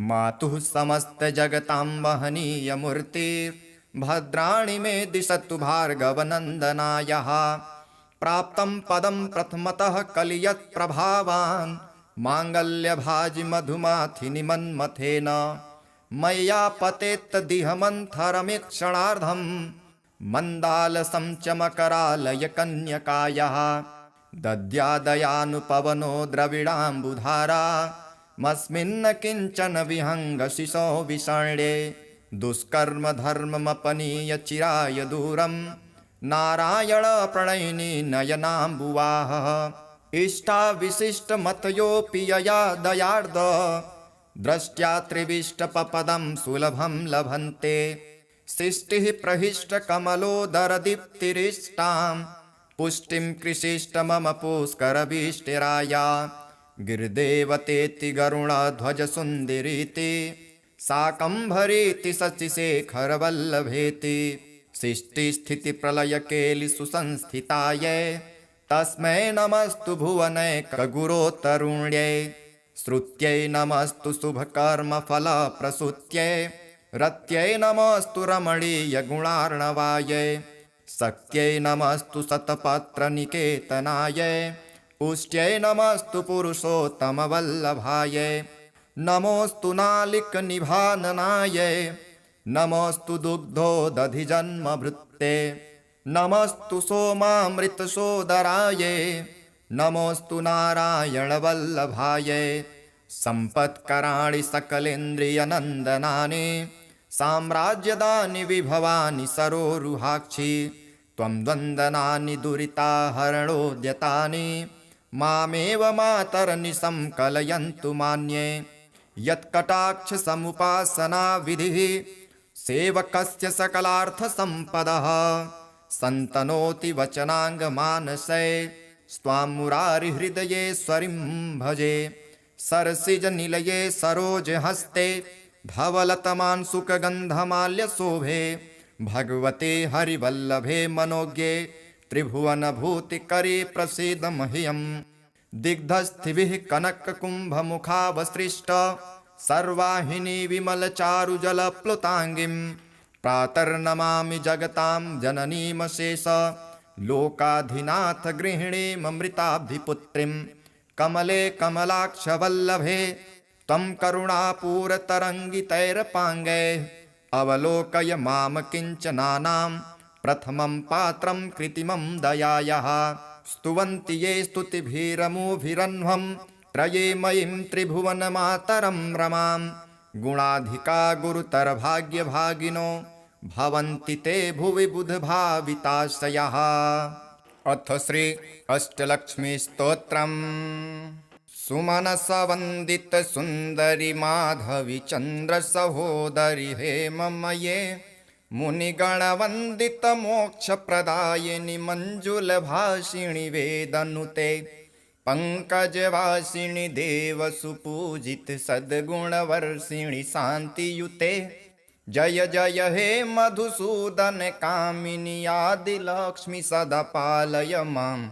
मातुः समस्तजगतां वहनीयमूर्तिर्भद्राणि मे दिशतु भार्गवनन्दनायः। प्राप्तं पदं प्रथमतः कलियत्प्रभावान् माङ्गल्यभाजि मधुमाथिनि मन्मथेन मय्या पतेत्तदिहमन्थरमीक्षणार्धं मन्दालसं च मकरालयकन्यकायाः। दद्यादयानुपवनो द्रविडाम्बुधारा मस्मिन्न किञ्चन विहङ्गशिशो विषण्ये दुष्कर्म धर्ममपनीय चिराय दूरं नारायण प्रणयिनी नयनाम्बुवाः। इष्टाविशिष्टमतयोऽपि यया दयार्द द्रष्ट्या त्रिविष्टपपदं सुलभं लभन्ते सृष्टिः प्रहिष्टकमलोदरदीप्तिरिष्टां पुष्टिं कृषिष्ट मम पुष्करभीष्टिराया। गिरिदेवतेति गरुणध्वजसुन्दरीति शाकम्भरीति शशिशेखरवल्लभेति सृष्टिस्थितिप्रलयकेलिसुसंस्थितायै तस्मै नमस्तु भुवनैकगुरोत्तरुण्यै। श्रुत्यै नमस्तु शुभकर्मफलप्रसूत्यै रत्यै नमस्तु रमणीयगुणार्णवायै। शक्त्यै नमस्तु शतपत्रनिकेतनायै पुष्ट्यै नमस्तु पुरुषोत्तमवल्लभायै। नमोऽस्तु नालिकनिभाननायै नमोऽस्तु दुग्धोदधिजन्मभृत्ते नमस्तु सोमामृतसोदरायै नमोऽस्तु नारायणवल्लभायै। सम्पत्कराणि सकलेन्द्रियनन्दनानि साम्राज्यदानि विभवानि सरोरुहाक्षि त्वं द्वन्द्वनानि दुरिताहरणोद्यतानि मामेव मातरनिशं कलयन्तु मान्ये। यत्कटाक्षसमुपासनाविधिः सेवकस्य सकलार्थसम्पदः सन्तनोति वचनाङ्गमानसे स्वां मुरारिहृदयेश्वरीं भजे। सरसिजनिलये सरोजहस्ते धवलतमांसुकगन्धमाल्यशोभे भगवते हरिवल्लभे मनोज्ञे त्रिभुवनभूतिकरे प्रसीद मह्यम्। दिग्धस्थिभिः कनककुम्भमुखावसृष्ट सर्वाहिनी विमलचारुजलप्लुताङ्गीं प्रातर्नमामि जगतां जननीमशेष लोकाधिनाथ गृहिणीममृताब्धिपुत्रीं। कमले कमलाक्षवल्लभे त्वं करुणापूरतरङ्गितैरपाङ्गैः अवलोकय माम किञ्चनानां प्रथमं पात्रं कृत्रिमं दयायाः। स्तुवन्ति ये स्तुतिभिरमुभिरन्ध्वं त्रयेमयीं त्रिभुवनमातरं रमां गुणाधिका गुरुतरभाग्यभागिनो भवन्ति ते भुवि बुधभाविताशयाः। अथ श्री अष्टलक्ष्मीस्तोत्रम्। सुमनसवन्दितसुन्दरि माधवी चन्द्रसहोदरि हेममये मुनिगणवन्दितमोक्षप्रदायिनि मञ्जुलभाषिणि वेदनुते पंकजवासिनि देवसुपूजित सद्गुणवर्षिणि शान्तियुते। जय जय हे मधुसूदन कामिनि आदिलक्ष्मि सदा पालय माम्,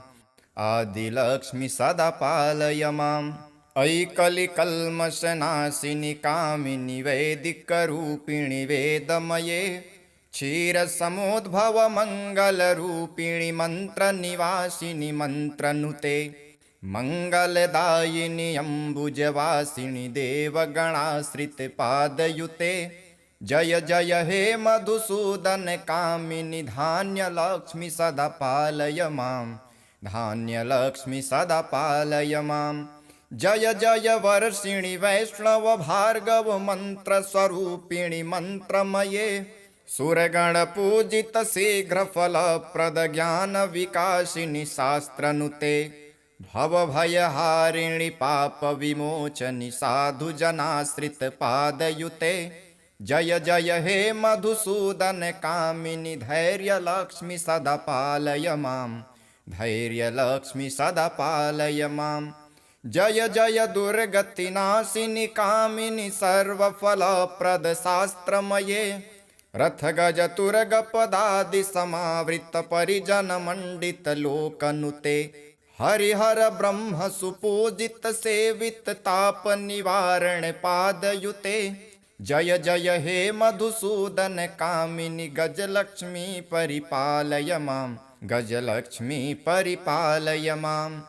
आदिलक्ष्मि सदा पालय माम्। अयि कलिकल्मषनाशिनि कामिनि वैदिकरूपिणि वेदमये क्षीरसमुद्भव मङ्गलरूपिणि मन्त्रनिवासिनि मन्त्रनुते मङ्गलदायिनि अम्बुजवासिनि देवगणाश्रितपादयुते। जय जय हे मधुसूदन कामिनि धान्यलक्ष्मि सदा पालय माम्, धान्यलक्ष्मि सदा पालय माम्। जय जय वर्षिणि वैष्णव भार्गव मन्त्रस्वरूपिणि मन्त्रमये सुरगणपूजित शीघ्रफलप्रद ज्ञानविकासिनि शास्त्रनुते भवभयहारिणि पापविमोचनि साधुजनाश्रितपादयुते। जय जय हे मधुसूदन कामिनि धैर्यलक्ष्मि सदा पालय माम्, धैर्यलक्ष्मि सदा पालय माम्। जय जय दुर्गतिनाशिनि कामिनि सर्वफलप्रद शास्त्रमये रथगजतुरगपदादि समावृत परिजनमण्डित लोकनुते हरिहर ब्रह्म सुपूजित सेवित ताप निवारण पादयुते। जय जय हे मधुसूदन कामिनि गजलक्ष्मी परिपालय माम्, गजलक्ष्मी परिपालय माम्।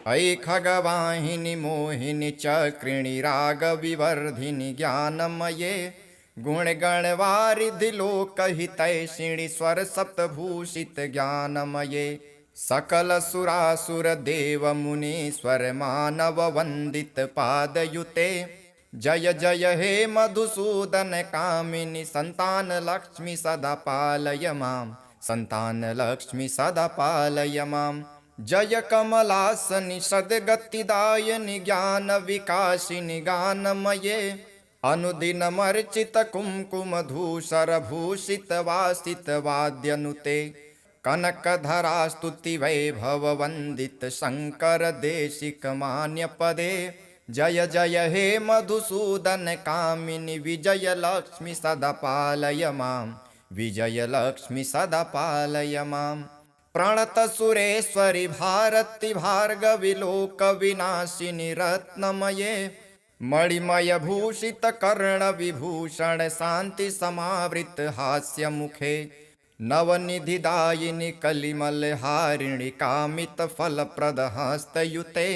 अयि खगवाहिनि मोहिनि चक्रिणि रागविवर्धिनि ज्ञानमये गुणगणवारिधि लोकहितैषिणि स्वरसप्तभूषित ज्ञानमये सकलसुरासुर देव मुनीश्वर मानव वन्दित पादयुते। जय जय हे मधुसूदन कामिनि संतान लक्ष्मि सदा पालय माम्, संतान लक्ष्मि सदा पालय माम्। जय कमलासनि सद्गतिदायिनि ज्ञान विकासिनि गानमये अनुदिनमर्चित कुङ्कुमधूसर भूषित वासित वाद्यनुते कनकधरा स्तुति वैभव वन्दित शङ्कर देशिक मान्यपदे। जय जय हे मधुसूदन कामिनि विजयलक्ष्मि सदा पालय माम्, विजयलक्ष्मि सदा पालय माम्। प्रणतसुरेश्वरि भारति भार्गवि लोकविनाशिनि रत्नमये मणिमयभूषित कर्णविभूषण शान्ति समावृत हास्यमुखे नवनिधिदायिनि कलिमलहारिणि कामितफलप्रद हस्तयुते।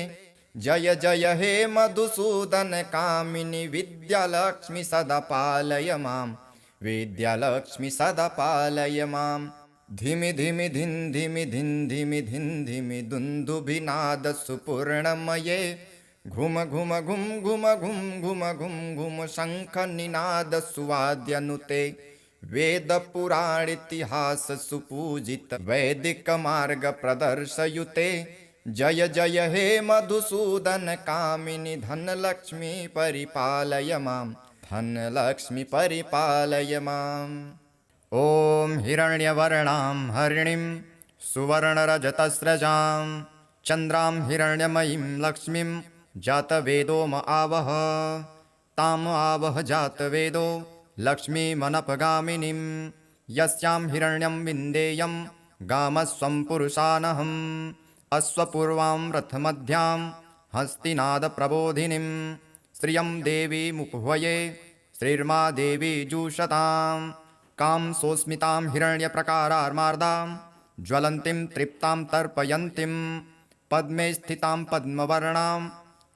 जय जय हे मधुसूदन कामिनि विद्यालक्ष्मि सदा पालय माम्, विद्यालक्ष्मि सदा पालय माम्। धिमि धिमि धिन् धिमि धिन् धिमि धिन् धिमि दुन्दुभिनाद सुपूर्णमये घुम घुम घुम घुम घुम घुम घुम घुम शङ्खनिनाद सुवाद्यनुते वेद पुराणेतिहास सुपूजित वैदिक मार्ग प्रदर्शयुते। जय जय हे मधुसूदन कामिनि धनलक्ष्मी परिपालय माम्, धनलक्ष्मी परिपालय माम्। ॐ हिरण्यवर्णां हरिणीं सुवर्णरजतस्रजां चन्द्रां हिरण्यमयीं लक्ष्मीं जातवेदो म आवह ताम् आवह जातवेदो लक्ष्मीमनपगामिनीं यस्यां हिरण्यं विन्देयं गामस्वं पुरुषानहम् अश्वपूर्वां रथमध्यां हस्तिनादप्रबोधिनीं श्रियं देवीमुपह्वये श्रीर्मा देवी जुषतां कां सोऽस्मितां हिरण्यप्रकारार्मार्दां ज्वलन्तीं तृप्तां तर्पयन्तीं पद्मे स्थितां पद्मवर्णां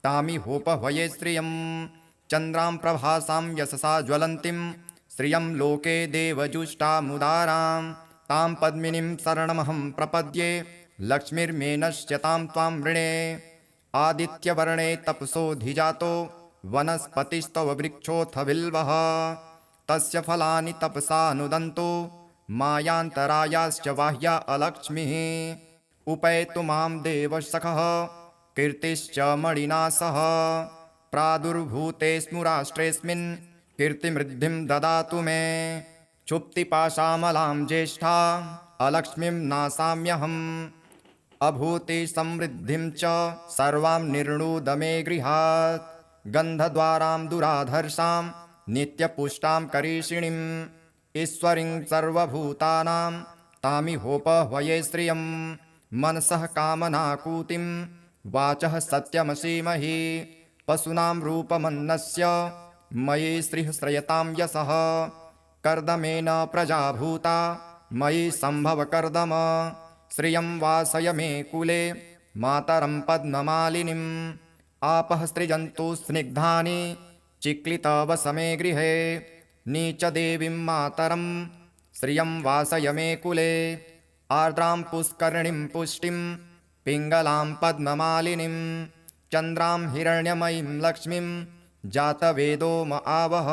तामिहोपह्वये श्रियं चन्द्रां प्रभासां यशसा ज्वलन्तीं श्रियं लोके देवजुष्टामुदारां तां पद्मिनीं शरणमहं प्रपद्ये लक्ष्मीर्मे नश्यतां त्वां वृणे आदित्यवर्णे तपसोऽधिजातो वनस्पतिस्तव वृक्षोऽथ बिल्वः तस्य फलानि तपसानुदन्तो मायान्तरायाश्च बाह्या अलक्ष्मीः उपैतु मां देवसखः कीर्तिश्च मणिना सह प्रादुर्भूतेऽस्मु राष्ट्रेऽस्मिन् कीर्तिमृद्धिं ददातु मे क्षुप्तिपाशामलां ज्येष्ठा अलक्ष्मीं नासाम्यहम् अभूति समृद्धिं च सर्वां निर्णुद मे गृहात् गन्धद्वारां दुराधर्षां नित्यपुष्टां करीषिणीम् ईश्वरीं सर्वभूतानां तामिहोपह्वये श्रियं मनसः कामनाकूतिं वाचः सत्यमसीमहि पशूनां रूपमन्नस्य मयि श्रीः श्रयतां यशः कर्दमेन प्रजाभूता मयि सम्भव कर्दम श्रियं वासय मे कुले मातरं पद्ममालिनीम् आपः सृजन्तु स्निग्धानि चिक्लितवसमे गृहे नीचदेवीं मातरं श्रियं वासय मे कुले आर्द्रां पुष्करणीं पुष्टिं पिङ्गलां पद्ममालिनीं चन्द्रां हिरण्यमयीं लक्ष्मीं जातवेदो म आवह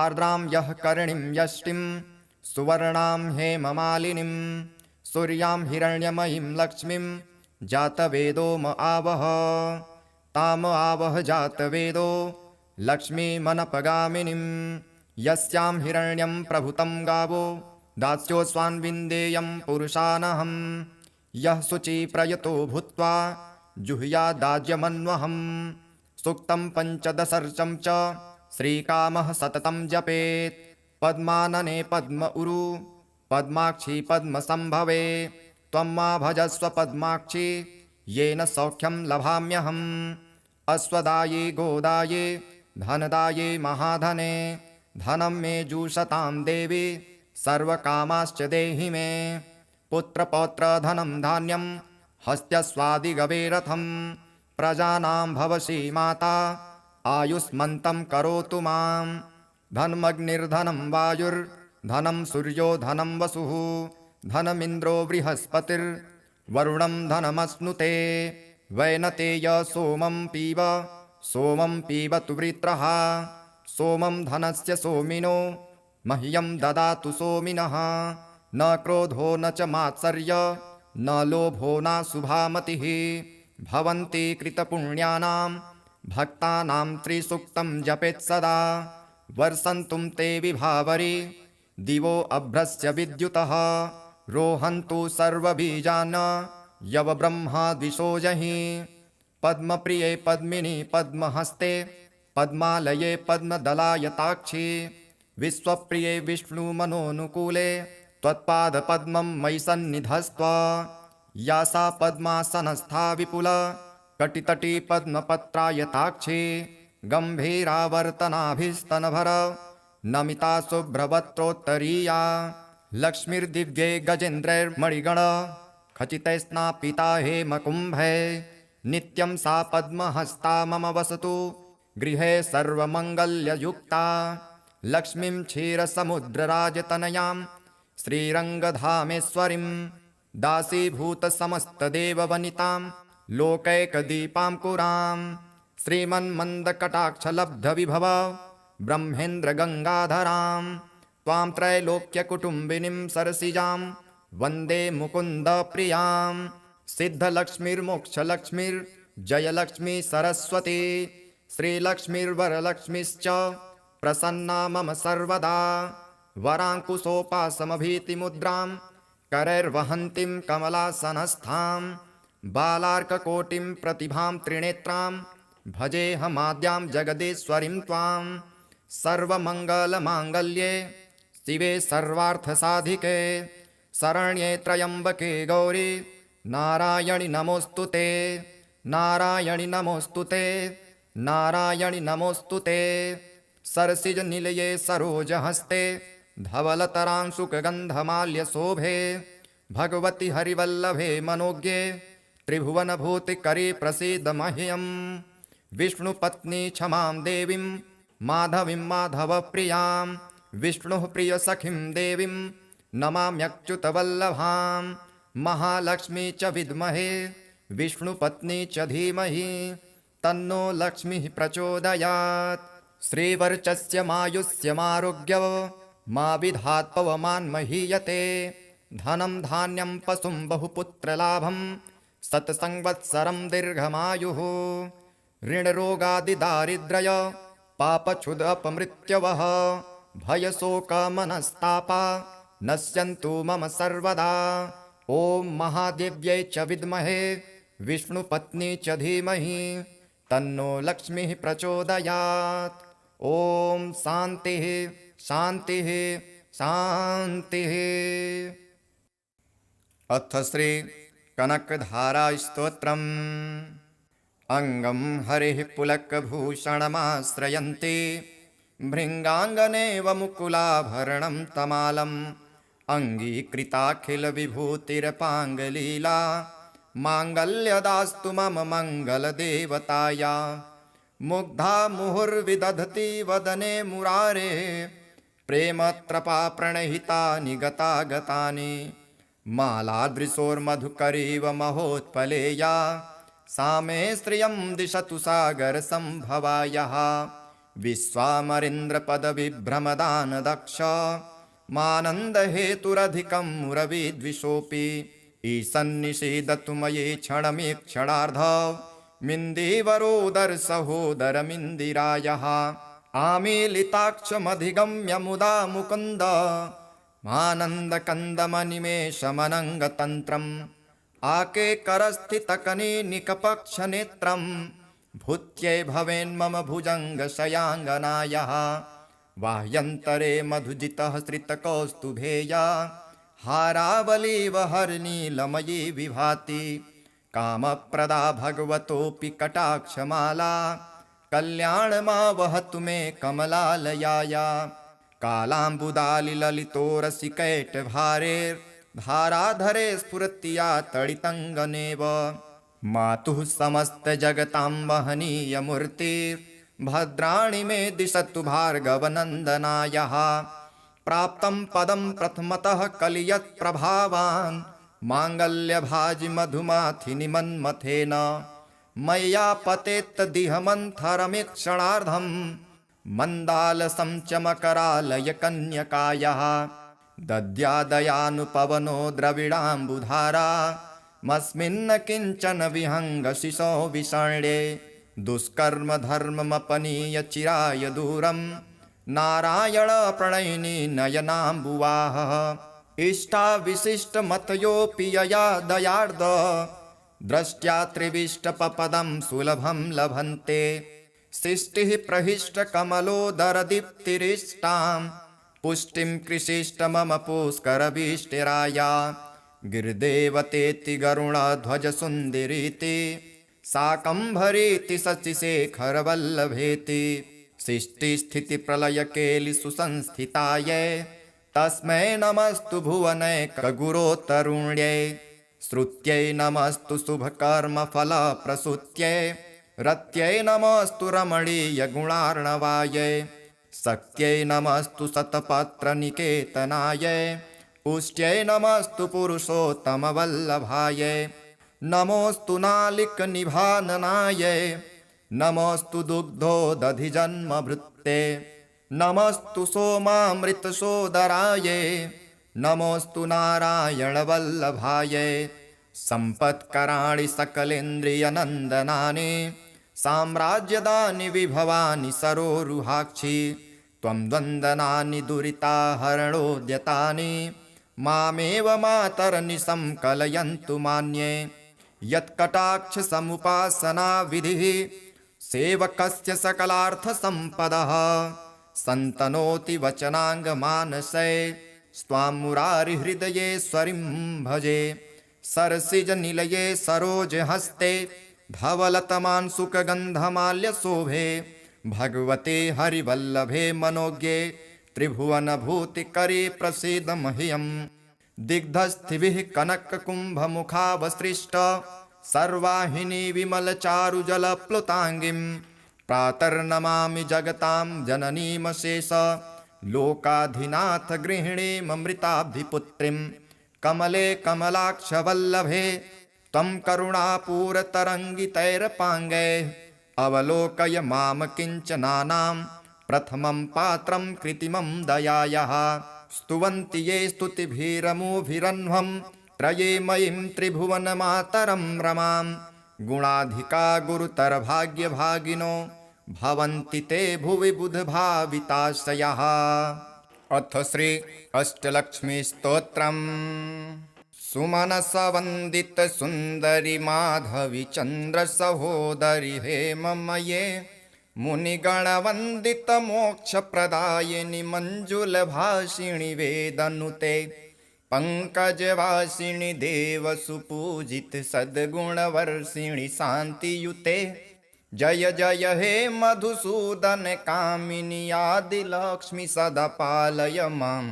आर्द्रां यः करणीं यष्टिं सुवर्णां हेममालिनीं सूर्यां हिरण्यमयीं लक्ष्मीं जातवेदो म आवह ताम आवह जातवेदो लक्ष्मीमनपगामिनीं यस्यां हिरण्यं प्रभुतं गावो दास्योऽस्वान्विन्देयं पुरुषानहं यः शुचिप्रयतो भूत्वा जुह्यादाज्यमन्वहं सूक्तं पञ्चदशर्चं च श्रीकामः सततं जपेत् पद्मानने पद्म उरु पद्माक्षी पद्मसम्भवे त्वं मा भजस्व पद्माक्षी येन सौख्यं लभाम्यहम् अश्वदाये गोदाये धनदाये महाधने धनं मे जुषतां देवी सर्वकामाश्च देहि मे पुत्रपौत्रधनं धान्यं हस्त्यस्वादिगवे रथं प्रजानां भवसि माता आयुष्मन्तं करोतु मां धनमग्निर्धनं वायुर्धनं सूर्यो धनं वसुः धनमिन्द्रो बृहस्पतिर्वरुणं धनमश्नुते वैनतेय सोमं पीबतु वृत्रः सोमं धनस्य सोमिनो मह्यं ददातु सोमिनः न क्रोधो न च मात्सर्य न लोभो न शुभामतिः भवन्ति कृतपुण्यानां भक्तानां त्रिसूक्तं जपेत् सदा वर्षन्तुं ते विभावरि दिवो अभ्रस्य विद्युतः रोहन्तु सर्वबीजान् यव ब्रह्मा द्विषोजहि पद्मप्रिये पद्मिनी पद्महस्ते पद्मालये पद्मदलायताक्षी विश्वप्रिये विष्णुमनोनुकूले त्वत्पादपद्मं मयि सन्निधस्त्व या सा पद्मासनस्था विपुल कटितटी पद्मपत्रायताक्षी गम्भीरावर्तनाभिस्तनभर नमिता शुभ्रवक्त्रोत्तरीया लक्ष्मीर्दिव्ये गजेन्द्रैर्मणिगण खचितैस्नापिता हेमकुम्भे नित्यं सा पद्महस्ता मम वसतु गृहे सर्वमङ्गल्ययुक्ता लक्ष्मीं क्षीरसमुद्रराजतनयां श्रीरङ्गधामेश्वरीं दासीभूतसमस्तदेववनितां लोकैकदीपाङ्कुरां श्रीमन्मन्दकटाक्षलब्धविभव ब्रह्मेन्द्रगङ्गाधरां त्वां त्रैलोक्यकुटुम्बिनीं सरसिजां वन्दे मुकुन्दप्रियां सिद्धलक्ष्मीर्मोक्षलक्ष्मीर्जयलक्ष्मी सरस्वती श्रीलक्ष्मीर्वरलक्ष्मीश्च प्रसन्ना मम सर्वदा वराङ्कुशोपासमभीतिमुद्रां करैर्वहन्तीं कमलासनस्थां बालार्ककोटिं प्रतिभां त्रिनेत्रां भजेऽहमाद्यां जगदीश्वरीं त्वां सर्वमङ्गलमाङ्गल्ये शिवे सर्वार्थसाधिके शरण्ये त्र्यम्बके गौरी नारायणि नमोऽस्तु ते नारायणि नमोऽस्तु ते नारायणि नमोऽस्तु ते सरसिजनिलये सरोजहस्ते धवलतरांशुकगन्धमाल्यशोभे भगवति हरिवल्लभे मनोज्ञे त्रिभुवनभूतिकरी प्रसीद मह्यम् विष्णुपत्नी क्षमां देवीं माधवीं माधवप्रियां विष्णुः प्रियसखीं देवीं नमाम्यच्युतवल्लभां महालक्ष्मी च विद्महे विष्णुपत्नी च धीमहि तन्नो लक्ष्मीः प्रचोदयात्। श्रीवर्चस्य मायुष्यमारोग्य मा विधात् पवमान् महीयते। धनं धान्यं पशुं बहुपुत्रलाभं शतसंवत्सरं दीर्घमायुः। ऋणरोगादिदारिद्र्य पापक्षुदपमृत्यवः भयशोकमनस्तापा नश्यन्तु मम सर्वदा। ॐ महादेव्यै च विद्महे विष्णुपत्नी च धीमहि तन्नो लक्ष्मीः प्रचोदयात्। ॐ शान्तिः शान्तिः शान्तिः। अथ श्री कनकधारास्तोत्रम्। अङ्गं हरिः पुलकभूषणमाश्रयन्ति भृङ्गाङ्गनेव मुकुलाभरणं तमालम्। अङ्गीकृताखिलविभूतिरपाङ्गलीला माङ्गल्यदास्तु मम मङ्गलदेवताया। मुग्धा मुहुर्विदधति वदने मुरारे प्रेमत्रपा प्रणहितानि गतागतानि। मालादृशोर्मधुकरीव महोत्पलेया सा मे श्रियं दिशतु सागरसम्भवायाः। विश्वामरेन्द्रपदविभ्रमदानदक्ष मानन्दहेतुरधिकं मुरविद्विषोऽपि। ईशन्निषेदतु मयि क्षणमीक्षणार्ध मिन्दीवरोदरसहोदरमिन्दिरायः। आमीलिताक्षमधिगम्य मुदा मुकुन्द मानन्दकन्दमनिमेषमनङ्गतन्त्रम्। आकेकरस्थितकनीनिकपक्षनेत्रं भूत्यै भवेन्मम भुजङ्गशयाङ्गनायः। बाह्यन्तरे मधुजितः श्रितकौस्तुभेया हारावलीव हरनीलमयी विभाति। कामप्रदा भगवतोऽपि कटाक्षमाला कल्याणमा वहतु मे कमलालयाया। कालाम्बुदालिललितोरसिकैटभारेर्धाराधरे स्फुरति या तडितङ्गनेव। मातुः समस्तजगतां वहनीयमूर्तिर्भद्राणि मे दिशतु भार्गवनन्दनायः। प्राप्तं पदं प्रथमतः कलियत्प्रभावान् माङ्गल्यभाजि मधुमाथिनि मन्मथेन। मय्या पतेत्तदिहमन्थरमीक्षणार्धं मन्दालसं च मकरालयकन्यकायाः। दद्यादयानुपवनो द्रविडाम्बुधारा मस्मिन्न किञ्चन विहङ्गशिशो विषण्ये। दुष्कर्मधर्ममपनीय चिराय दूरं नारायण प्रणयिनी नयनाम्बुवाहः। इष्टाविशिष्टमतयोऽपि यया दयार्द द्रष्ट्या त्रिविष्टपपदं सुलभं लभन्ते। सृष्टिः प्रहिष्टकमलोदरदीप्तिरिष्टां पुष्टिं कृषिष्ट मम पुष्करभीष्टिराया। गिरिदेवतेति गरुडध्वजसुन्दरीति शाकम्भरीति शशिशेखरवल्लभेति। सृष्टिस्थितिप्रलयकेलिसुसंस्थितायै तस्मै नमस्तु भुवनैकगुरोत्तरुण्यै। श्रुत्यै नमस्तु शुभकर्मफलप्रसूत्यै रत्यै नमस्तु रमणीयगुणार्णवायै। शक्त्यै नमस्तु शतपत्रनिकेतनायै पुष्ट्यै नमस्तु पुरुषोत्तमवल्लभायै। नमोऽस्तु नालिकनिभाननायै नमोऽस्तु दुग्धोदधिजन्मभृत्ते। नमस्तु सोमामृतसोदरायै नमोऽस्तु नारायणवल्लभायै। सम्पत्कराणि सकलेन्द्रियनन्दनानि साम्राज्यदानि विभवानि सरोरुहाक्षि। त्वं द्वन्द्वनानि दुरिताहरणोद्यतानि मामेव मातरनिशं कलयन्तु मान्ये। यत्कटाक्षसमुपासनाविधिः सेवकस्य सकलार्थसम्पदः सन्तनोति वचनाङ्गमानसै स्वां मुरारिहृदयेश्वरीं भजे। सरसिजनिलये सरोजहस्ते धवलतमांसुकगन्धमाल्यशोभे भगवते हरिवल्लभे मनोज्ञे त्रिभुवनभूतिकरे प्रसीद मह्यम्। दिग्धस्थिभिः कनककुम्भमुखावसृष्ट सर्वाहिनी विमलचारुजलप्लुताङ्गीं। प्रातर्नमामि जगतां जननीमशेष लोकाधिनाथ गृहिणीममृताब्धिपुत्रीं। कमले कमलाक्षवल्लभे त्वं करुणापूरतरङ्गितैरपाङ्गैः अवलोकय माम किञ्चनानां प्रथमं पात्रं कृत्रिमं दयायाः स्तुवन्ति ये स्तुतिभिरमुभिरन्ध्वं त्रये मयीं त्रिभुवनमातरं रमां गुणाधिका गुरुतरभाग्यभागिनो भवन्ति ते भुवि बुधभाविताशयाः। अथ श्री अष्टलक्ष्मीस्तोत्रम्। सुमनसवन्दित सुन्दरि माधवी चन्द्र सहोदरि हेममये मुनिगणवन्दित मोक्षप्रदायिनि मञ्जुलभाषिणि वेदनुते पंकजवासिनि देवसुपूजित सद्गुणवर्षिणि शान्तियुते जय जय हे मधुसूदन कामिनि आदिलक्ष्मि सदा पालय माम्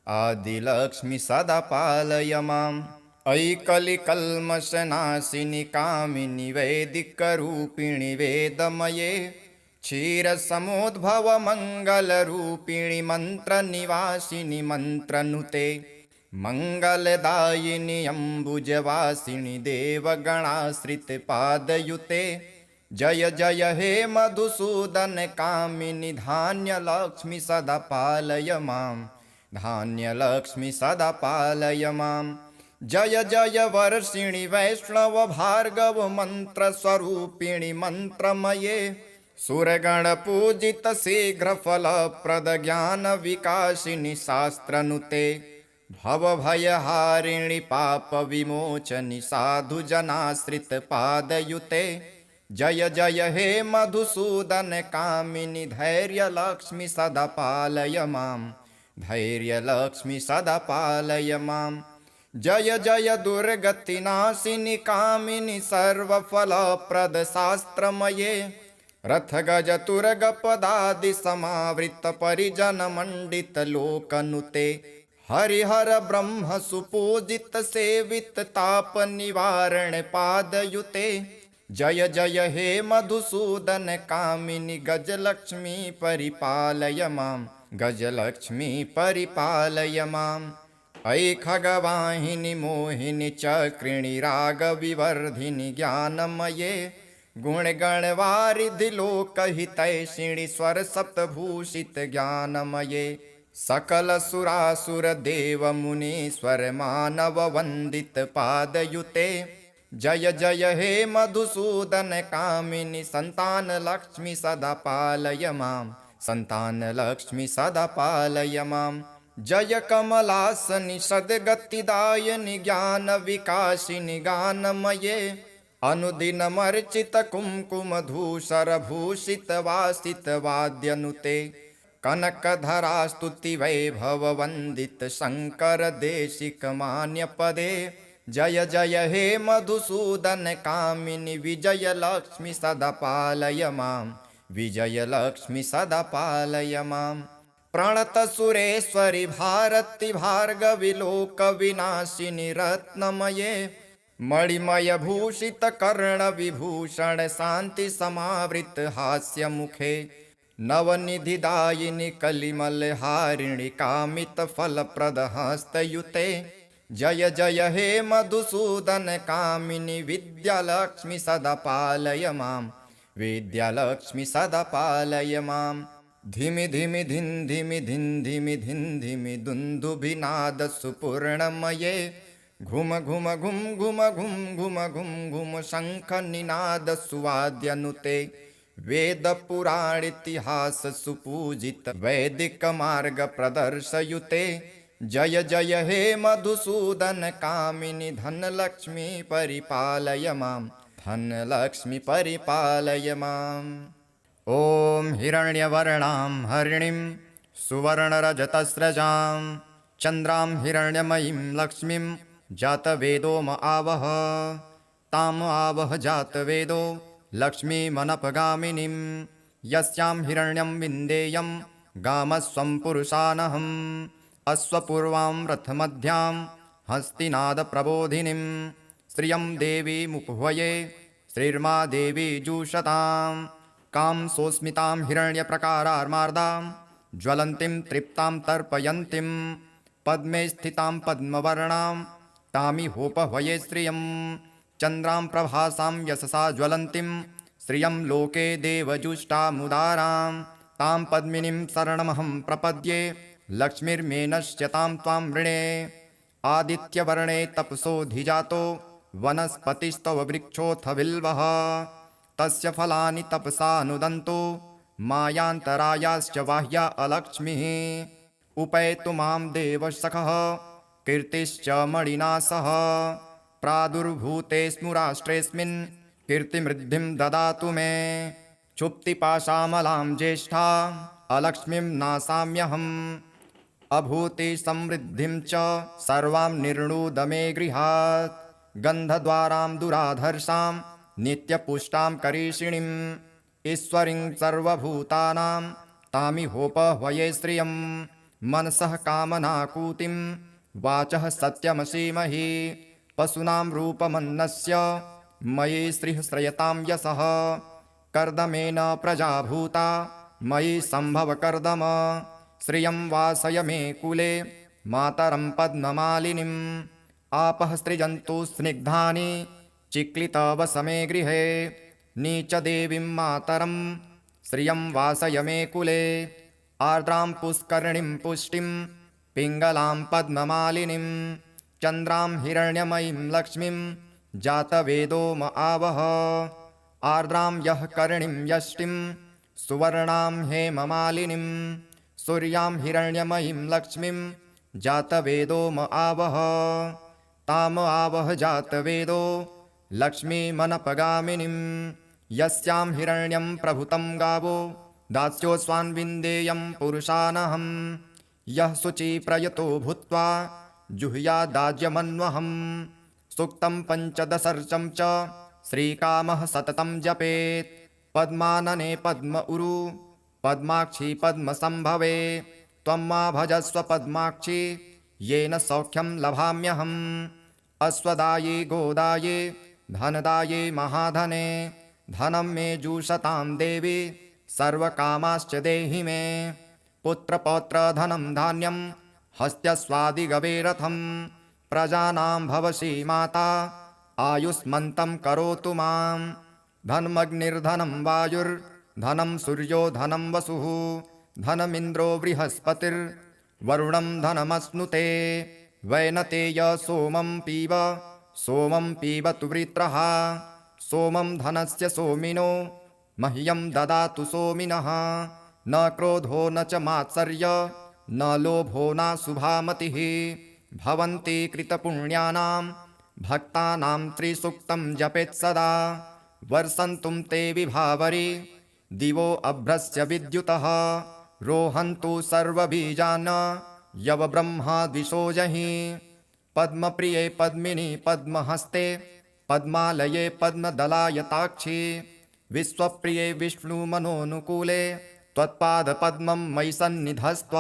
आदिलक्ष्मि सदा पालय माम्। अयि कलिकल्मषनाशिनि कामिनि वैदिकरूपिणि वेदमये क्षीरसमुद्भव मङ्गलरूपिणि मन्त्रनिवासिनि मन्त्रनुते मङ्गलदायिनि अम्बुजवासिनि देवगणाश्रितपादयुते जय जय हे मधुसूदन कामिनि धान्यलक्ष्मि सदा पालय माम् धान्यलक्ष्मि सदा पालय माम्। जय जय वर्षिणि वैष्णव भार्गव मन्त्रस्वरूपिणि मन्त्रमये सुरगणपूजित शीघ्रफलप्रद ज्ञानविकासिनि शास्त्रनुते भवभयहारिणि पापविमोचनि साधुजनाश्रितपादयुते जय जय हे मधुसूदन कामिनि धैर्यलक्ष्मि सदा पालय माम् धैर्यलक्ष्मि सदा पालय माम्। जय जय दुर्गतिनाशिनि कामिनि सर्वफलप्रद शास्त्रमये रथगजतुरगपदादि समावृत परिजनमण्डित लोकनुते हरिहर ब्रह्म सुपूजित सेवित ताप निवारण पादयुते जय जय हे मधुसूदन कामिनि गजलक्ष्मी परिपालय माम् गजलक्ष्मी परिपालय माम्। अयि खगवाहिनि मोहिनि चक्रिणि रागविवर्धिनि ज्ञानमये गुणगणवारिधि लोकहितैषिणि स्वरसप्तभूषित ज्ञानमये सकलसुरासुर देव मुनीश्वर मानव वन्दित पादयुते जय जय हे मधुसूदन कामिनि सन्तानलक्ष्मि सदा पालय माम् सन्तानलक्ष्मि सदा पालय माम्। जय कमलासनि सद्गतिदायिनि ज्ञानविकासिनि गानमये अनुदिनमर्चित कुङ्कुमधूसरभूषित वासित वाद्यनुते कनकधरा स्तुति वैभव वन्दित शङ्कर देशिक मान्यपदे जय जय हे मधुसूदन कामिनि विजयलक्ष्मि सदा पालय माम् विजयलक्ष्मि सदा पालय माम्। प्रणतसुरेश्वरि भारति भार्गवि लोकविनाशिनि रत्नमये मणिमयभूषित कर्णविभूषण शान्ति समावृत हास्यमुखे नवनिधिदायिनि कलिमलहारिणि कामितफलप्रद हस्तयुते जय जय हे मधुसूदन कामिनि विद्यालक्ष्मि सदा पालय माम् विद्यालक्ष्मि सदा पालय माम्। धिमि धिमि धिन् धिमि धिन् धिमि धिन् धिमि दुन्दुभिनाद सुपूर्णमये घुम घुम घुम घुम घुम घुम घुम घुम शङ्खनिनाद सुवाद्यनुते वेद पुराणेतिहास सुपूजित वैदिक मार्ग प्रदर्शयुते जय जय हे मधुसूदन कामिनि धनलक्ष्मी परिपालय माम् धनलक्ष्मी परिपालय माम्। ॐ हिरण्यवर्णां हरिणीं सुवर्णरजतस्रजां चन्द्रां हिरण्यमयीं लक्ष्मीं जातवेदो म आवह ताम् आवह जातवेदो लक्ष्मीमनपगामिनीं यस्यां हिरण्यं विन्देयं गामस्वं पुरुषानहम् अश्वपूर्वां रथमध्यां हस्तिनादप्रबोधिनीं श्रियं देवीमुपह्वये श्रीर्मा देवी जुषतां कां सोऽस्मितां हिरण्यप्रकारार्मार्दां ज्वलन्तीं तृप्तां तर्पयन्तीं पद्मे स्थितां पद्मवर्णां तामिहोपह्वये श्रियं चन्द्रां प्रभासां यशसा ज्वलन्तीं श्रियं लोके देवजुष्टामुदारां तां पद्मिनीं शरणमहं प्रपद्ये लक्ष्मीर्मेनश्यतां त्वां वृणे आदित्यवर्णे तपसोऽधिजातो वनस्पतिस्तव वृक्षोऽथ बिल्वः तस्य फलानि तपसा नुदन्तो मायान्तरायाश्च बाह्या अलक्ष्मीः उपैतु मां देवसखः कीर्तिश्च मणिना सह प्रादुर्भूतेऽस्मु राष्ट्रेऽस्मिन् कीर्तिमृद्धिं ददातु मे क्षुप्तिपाशामलां ज्येष्ठा अलक्ष्मीं नासाम्यहम् अभूतिसमृद्धिं च सर्वां निर्णुद मे गृहात् गन्धद्वारां दुराधर्षां नित्यपुष्टां करीषिणीम् ईश्वरीं सर्वभूतानां तामिहोपह्वये श्रियं मनसः कामनाकूतिं वाचः सत्यमसीमहि पशूनां रूपमन्नस्य मयि श्रीः श्रयतां यशः कर्दमेन प्रजाभूता मयि सम्भव कर्दम श्रियं वासय मे कुले मातरं पद्ममालिनीम् आपः सृजन्तु स्निग्धानि चिक्लितवसमे गृहे नीचदेवीं मातरं श्रियं वासय मे कुले आर्द्रां पुष्करिणीं पुष्टिं पिङ्गलां पद्ममालिनीं चन्द्रां हिरण्यमयीं लक्ष्मीं जातवेदो म आवह आर्द्रां यः करिणीं यष्टिं सुवर्णां हेममालिनीं सूर्यां हिरण्यमयीं लक्ष्मीं जातवेदो म आवह ताम आवह जातवेदो लक्ष्मीमनपगामिनीं यस्यां हिरण्यं प्रभुतं गावो दास्योऽस्वान्विन्देयं पुरुषानहम् यः शुचिप्रयतो भूत्वा जुह्यादाज्यमन्वहम् सूक्तं पञ्चदशर्चं च श्रीकामः सततं जपेत् पद्मानने पद्म उरु पद्माक्षी पद्मसम्भवे त्वं मा भजस्व पद्माक्षी येन सौख्यं लभाम्यहम् अश्वदाये गोदाये धनदाये महाधने धनं मे जुषतां देवी सर्वकामाश्च देहि मे पुत्रपौत्रधनं धान्यं हस्त्यस्वादिगवे रथं प्रजानां भवसि माता आयुष्मन्तं करोतु मां धनमग्निर्धनं वायुर्धनं सूर्यो धनं वसुः धनमिन्द्रो बृहस्पतिर्वरुणं धनमश्नुते वैनतेय सोमं पीबतु वृत्रः सोमं धनस्य सोमिनो मह्यं ददातु सोमिनः न क्रोधो न च मात्सर्य न लोभो न शुभामतिः भवन्ति कृतपुण्यानां भक्तानां त्रिसूक्तं जपेत् सदा वर्षन्तुं ते विभावरि दिवो अभ्रस्य विद्युतः रोहन्तु सर्वबीजान् यव ब्रह्मा द्विषोजहि पद्मप्रिये पद्मिनी पद्महस्ते पद्मालये पद्मदलायताक्षी विश्वप्रिये विष्णुमनोनुकूले त्वत्पादपद्मं मयि सन्निधस्त्व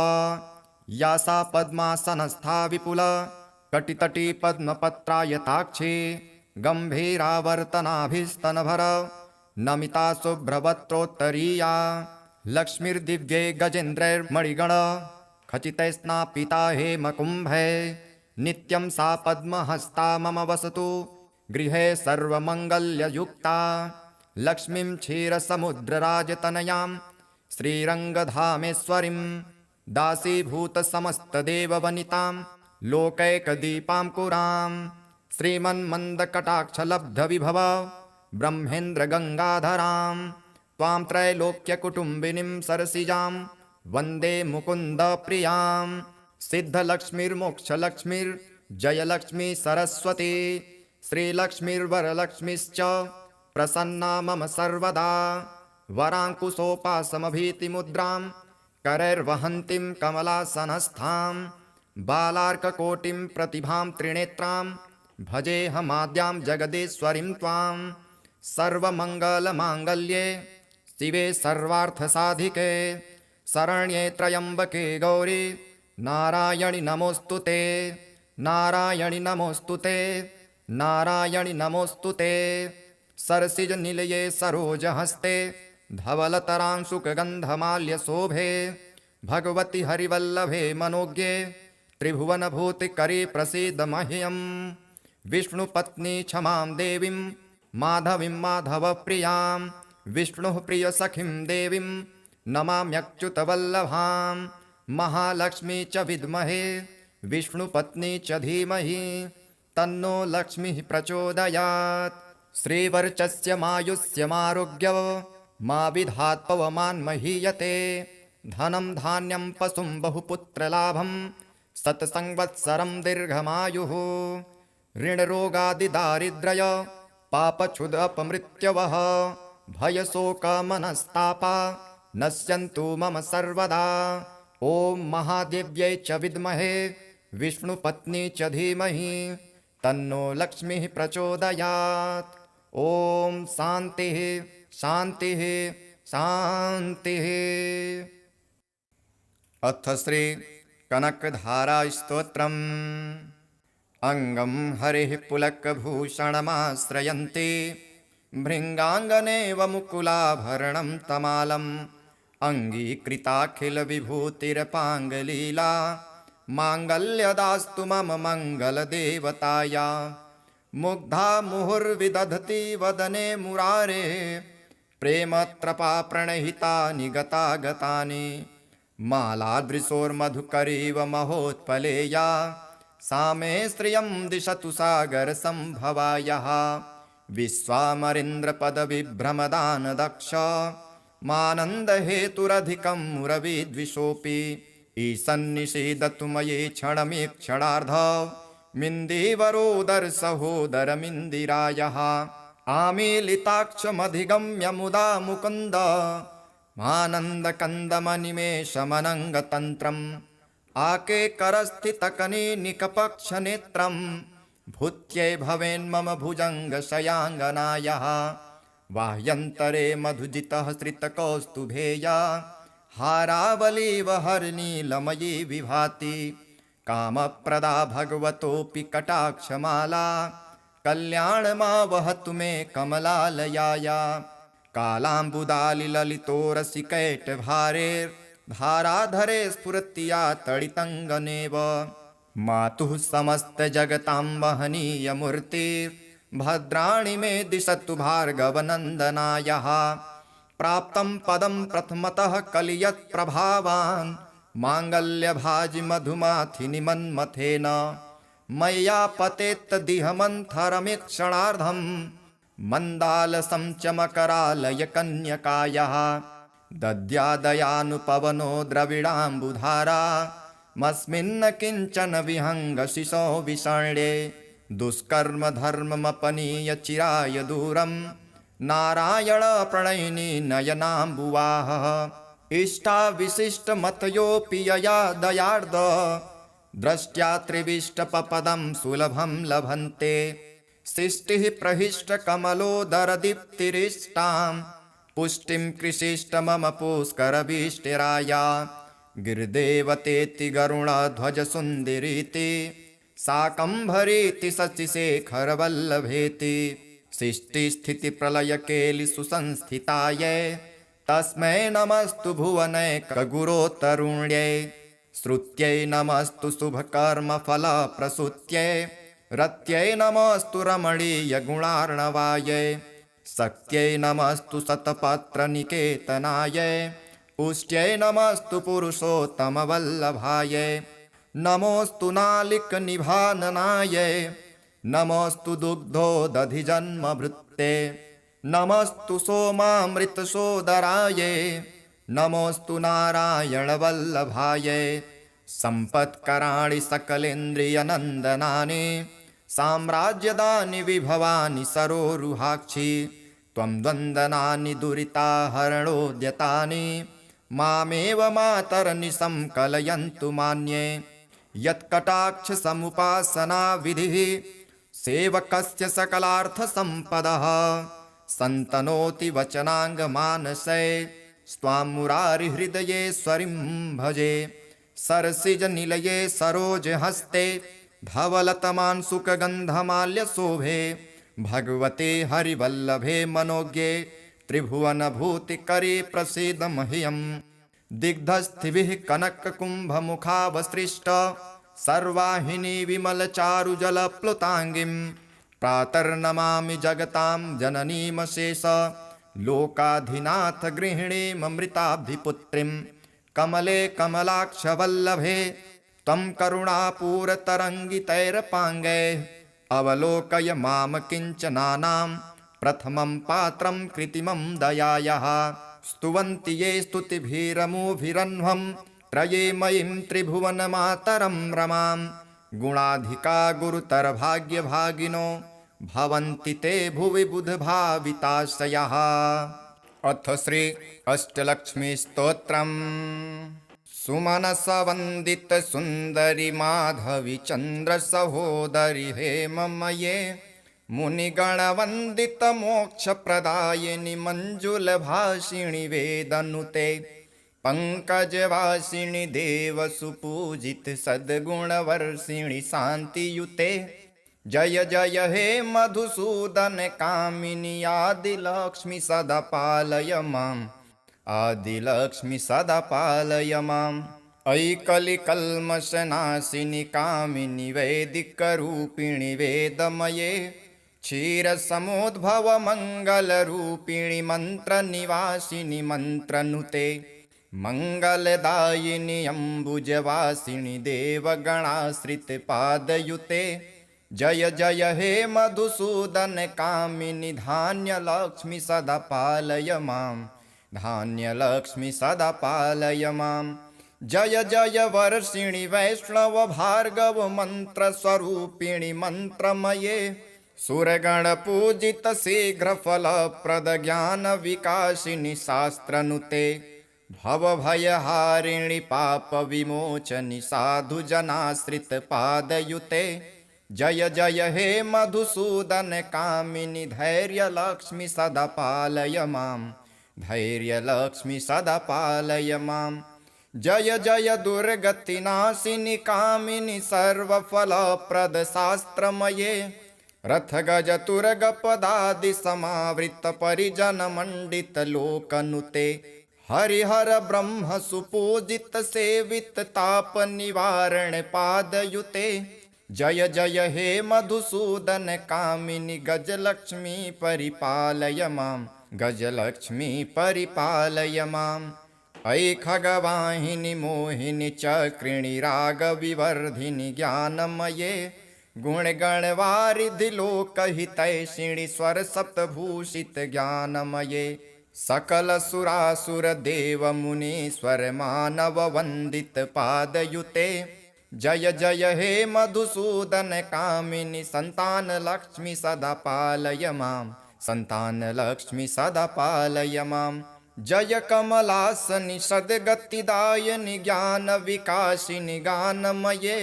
या सा पद्मासनस्था विपुल कटितटी पद्मपत्रायताक्षी गम्भीरावर्तनाभिस्तनभर नमिता शुभ्रवक्त्रोत्तरीया लक्ष्मीर्दिव्ये गजेन्द्रैर्मणिगण खचितैस्नापिता हेमकुम्भे नित्यं सा पद्महस्ता मम वसतु गृहे सर्वमङ्गल्ययुक्ता लक्ष्मीं क्षीरसमुद्रराजतनयां श्रीरङ्गधामेश्वरीं दासीभूतसमस्तदेववनितां लोकैकदीपां कुरां श्रीमन्मन्दकटाक्षलब्धविभव ब्रह्मेन्द्रगङ्गाधरां त्वां त्रैलोक्यकुटुम्बिनीं सरसिजां वन्दे मुकुन्दप्रियां सिद्धलक्ष्मीर्मोक्षलक्ष्मीर्जयलक्ष्मी सरस्वती श्रीलक्ष्मीर्वरलक्ष्मीश्च प्रसन्ना मम सर्वदा वराङ्कुशोपासमभीतिमुद्रां करैर्वहन्तीं कमलासनस्थां बालार्ककोटिं प्रतिभां त्रिनेत्रां भजेऽहमाद्यां जगदीश्वरीं त्वां सर्वमङ्गलमाङ्गल्ये शिवे सर्वार्थसाधिके शरण्ये त्र्यम्बके गौरी नारायणि नमोऽस्तु ते नारायणि नमोऽस्तु ते नारायणि नमोऽस्तु ते सरसिजनिलये सरोजहस्ते धवलतरांशुकगन्धमाल्यशोभे भगवति हरिवल्लभे मनोज्ञे त्रिभुवनभूतिकरी प्रसीद मह्यं विष्णुपत्नी क्षमां देवीं माधवीं माधवप्रियां विष्णुः प्रियसखीं देवीं नमाम्यच्युतवल्लभां महालक्ष्मी च विद्महे विष्णुपत्नी च धीमहि तन्नो लक्ष्मीः प्रचोदयात्। श्रीवर्चस्य मायुष्यमारोग्य मा विधात् पवमान्महीयते धनं धान्यं पशुं बहुपुत्रलाभं शतसंवत्सरं दीर्घमायुः ऋणरोगादिदारिद्र्य पापक्षुदपमृत्यवः भयशोकमनस्तापा नश्यन्तु मम सर्वदा। ॐ महादेव्यै च विद्महे विष्णुपत्नी च धीमहि तन्नो लक्ष्मीः प्रचोदयात्। ॐ शान्तिः शान्तिः शान्तिः। अथ श्री कनकधारास्तोत्रम्। अङ्गं हरिः पुलकभूषणमाश्रयन्ति भृङ्गाङ्गनेव मुकुलाभरणं तमालम् अङ्गीकृताखिलविभूतिरपाङ्गलीला माङ्गल्यदास्तु मम मङ्गलदेवताया। मुग्धा मुहुर्विदधति वदने मुरारे प्रेमत्रपा प्रणहिता निगता गतानि मालादृशोर्मधुकरीव महोत्पलेया सा मे श्रियं दिशतु सागरसम्भवायाः। विश्वामरेन्द्रपदविभ्रमदानदक्ष मानन्दहेतुरधिकं मुरविद्विषोऽपि ईशन्निषेदतु मयि क्षणमीक्षणार्ध मिन्दीवरोदरसहोदरमिन्दिरायः। आमीलिताक्षमधिगम्य मुदा मुकुन्द मानन्दकन्दमनिमेषमनङ्गतन्त्रम् आकेकरस्थितकनीनिकपक्षनेत्रं भूत्यै भवेन्मम भुजङ्गशयाङ्गनायः। बाह्यन्तरे मधुजितः श्रितकौस्तुभेया हारावलीव हरनीलमयी विभाति कामप्रदा भगवतोऽपि कटाक्षमाला कल्याणमा वहतु मे कमलालयाया। कालाम्बुदालिललितोरसिकैटभारेर्धाराधरे स्फुरत्या तडितङ्गनेव मातुः समस्तजगतां वहनीयमूर्तिर्भद्राणि मे दिशतु भार्गवनन्दनायः। प्राप्तं पदं प्रथमतः कलियत्प्रभावान् माङ्गल्यभाजि मधुमाथिनि मन्मथेन मय्या पतेत्तदिहमन्थरमीक्षणार्धं मन्दालसं च मकरालयकन्यकायाः। दद्यादयानुपवनो द्रविडाम्बुधारा मस्मिन्न किञ्चन विहङ्गशिशो विषण्ये दुष्कर्मधर्ममपनीय चिराय दूरं नारायण प्रणयिनी नयनाम्बुवाहः। इष्टाविशिष्टमतयोऽपि यया दयार्द द्रष्ट्या त्रिविष्टपपदं सुलभं लभन्ते सृष्टिः प्रहिष्टकमलोदरदीप्तिरिष्टां पुष्टिं कृषिष्ट मम पुष्करभीष्टिराया। गिरिदेवतेति गरुणध्वजसुन्दरीति शाकम्भरीति शशिशेखरवल्लभेति सृष्टिस्थितिप्रलयकेलिसुसंस्थितायै तस्मै नमस्तु भुवनैकगुरोत्तरुण्यै। श्रुत्यै नमस्तु शुभकर्मफलप्रसूत्यै रत्यै नमस्तु रमणीयगुणार्णवायै। शक्त्यै नमस्तु शतपत्रनिकेतनायै पुष्ट्यै नमस्तु पुरुषोत्तमवल्लभायै। नमोऽस्तु नालिकनिभाननायै नमोऽस्तु दुग्धोदधिजन्मभृत्ते नमस्तु सोमामृतसोदरायै नमोऽस्तु नारायणवल्लभायै। सम्पत्कराणि सकलेन्द्रियनन्दनानि साम्राज्यदानि विभवानि सरोरुहाक्षि त्वं द्वन्द्वनानि दुरिताहरणोद्यतानि मामेव मातरनिशं कलयन्तु मान्ये। यत्कटाक्षसमुपासनाविधिः सेवकस्य सकलार्थसम्पदः सन्तनोति वचनाङ्गमानसै स्वां मुरारिहृदयेश्वरीं भजे। सरसिजनिलये सरोजहस्ते धवलतमांसुकगन्धमाल्यशोभे भगवते हरिवल्लभे मनोज्ञे त्रिभुवनभूतिकरे प्रसीद मह्यम्। दिग्धस्थिभिः कनककुम्भमुखावसृष्ट सर्वाहिनी विमलचारुजलप्लुताङ्गीं प्रातर्नमामि जगतां जननीमशेष लोकाधिनाथ गृहिणीममृताब्धिपुत्रीं कमले कमलाक्षवल्लभे त्वं करुणापूरतरङ्गितैरपाङ्गैः अवलोकय मां किञ्चनानां प्रथमं पात्रं कृत्रिमं दयायाः स्तुवन्ति ये स्तुतिभिरमुभिरन्ध्वं त्रये मयीं त्रिभुवनमातरं रमां गुणाधिका गुरुतरभाग्यभागिनो भवन्ति ते भुवि बुधभाविताशयाः। अथ श्री अष्टलक्ष्मीस्तोत्रम्। सुमनसवन्दित सुन्दरि माधवी चन्द्र सहोदरि हेममये मुनिगणवन्दित मोक्षप्रदायिनि मञ्जुलभाषिणि वेदनुते पंकजवासिनि देवसुपूजित सद्गुणवर्षिणि शान्तियुते जय जय हे मधुसूदन कामिनि आदिलक्ष्मि सदा पालय माम् आदिलक्ष्मि सदा पालय माम्। अयि कलिकल्मषनाशिनि कामिनि वैदिकरूपिणि वेदमये क्षीरसमुद्भव मङ्गलरूपिणि मन्त्रनिवासिनि मन्त्रनुते मङ्गलदायिनि अम्बुजवासिनि देवगणाश्रितपादयुते जय जय हे मधुसूदन कामिनि धान्यलक्ष्मि सदा पालय माम् धान्यलक्ष्मि सदा पालय माम्। जय जय वर्षिणि वैष्णव भार्गव मन्त्रस्वरूपिणि मन्त्रमये सुरगणपूजित शीघ्रफलप्रद ज्ञानविकासिनि शास्त्रनुते भवभयहारिणि पापविमोचनि साधुजनाश्रितपादयुते जय जय हे मधुसूदन कामिनि धैर्यलक्ष्मि सदा पालय माम् धैर्यलक्ष्मि सदा पालय माम्। जय जय दुर्गतिनाशिनि कामिनि सर्वफलप्रद शास्त्रमये रथगजतुरगपदादि समावृत परिजनमण्डित लोकनुते हरिहर ब्रह्म सुपूजित सेवित ताप निवारण पादयुते जय जय हे मधुसूदन कामिनि गजलक्ष्मी परिपालय माम् गजलक्ष्मी परिपालय माम्। अयि खगवाहिनि मोहिनि चक्रिणि रागविवर्धिनि ज्ञानमये गुणगणवारिधि लोकहितैषिणि स्वरसप्तभूषित ज्ञानमये सकलसुरासुर देव मुनीश्वर मानव वन्दित पादयुते जय जय हे मधुसूदन कामिनि सन्तानलक्ष्मि सदा पालय माम् सन्तानलक्ष्मि सदा पालय माम्। जय कमलासनि सद्गतिदायिनि ज्ञानविकासिनि गानमये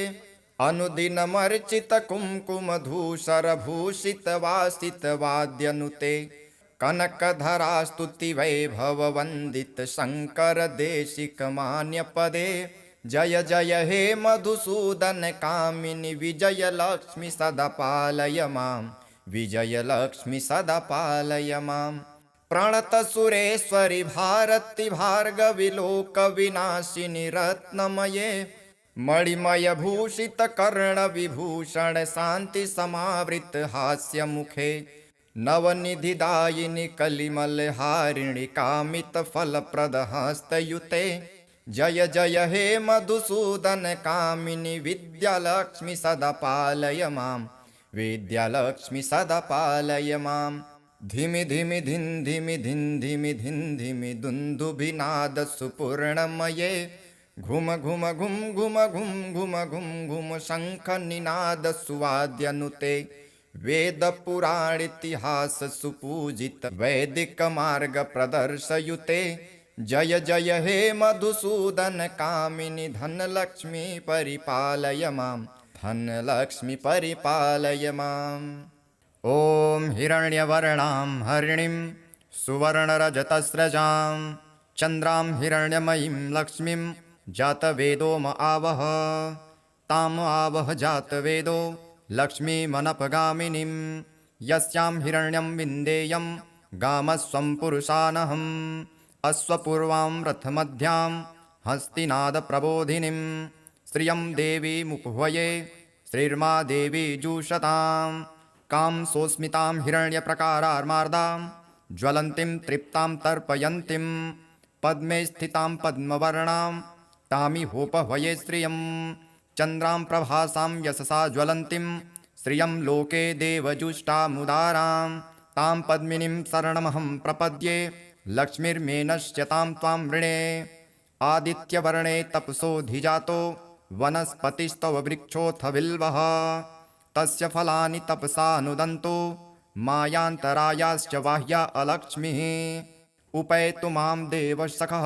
अनुदिनमर्चित कुङ्कुमधूसरभूषित वासित वाद्यनुते कनकधरा स्तुति वैभव वन्दित शङ्कर देशिक मान्यपदे जय जय हे मधुसूदन कामिनि विजयलक्ष्मि सदा पालय माम् विजयलक्ष्मि सदा पालय माम्। प्रणतसुरेश्वरि भारति भार्गवि लोकविनाशिनि रत्नमये मणिमयभूषित कर्णविभूषण शान्ति समावृत हास्यमुखे नवनिधिदायिनि कलिमलहारिणि कामितफलप्रद हस्तयुते जय जय हे मधुसूदन कामिनि विद्यालक्ष्मि सदा पालय माम् विद्यालक्ष्मि सदा पालय माम्। धिमि धिमि धिन् धिमि धिन् धिमि धिन् धिमि दुन्दुभिनाद सुपूर्णमये घुम घुम घुम घुम घुम घुम घुम घुम शङ्खनिनाद सुवाद्यनुते वेद पुराणेतिहास सुपूजित वैदिक मार्ग प्रदर्शयुते जय जय हे मधुसूदन कामिनि धनलक्ष्मी परिपालय माम् धनलक्ष्मी परिपालय माम्। ॐ हिरण्यवर्णां हरिणीं सुवर्णरजतस्रजां चन्द्रां हिरण्यमयीं लक्ष्मीं जातवेदो म आवह ताम् आवह जातवेदो लक्ष्मीमनपगामिनीं यस्यां हिरण्यं विन्देयं गामस्वं पुरुषानहम् अश्वपूर्वां रथमध्यां हस्तिनादप्रबोधिनीं श्रियं देवीमुपह्वये श्रीर्मा देवी जुषतां कां सोऽस्मितां हिरण्यप्रकारार्मार्दां ज्वलन्तीं तृप्तां तर्पयन्तीं पद्मे स्थितां पद्मवर्णां तामिहोपह्वये श्रियं चन्द्रां प्रभासां यशसा ज्वलन्तीं श्रियं लोके देवजुष्टामुदारां तां पद्मिनीं शरणमहं प्रपद्ये लक्ष्मीर्मेनश्यतां त्वां वृणे आदित्यवर्णे तपसोऽधिजातो वनस्पतिस्तव वृक्षोऽथ बिल्वः तस्य फलानि तपसानुदन्तो मायान्तरायाश्च बाह्या अलक्ष्मीः उपैतु मां देवसखः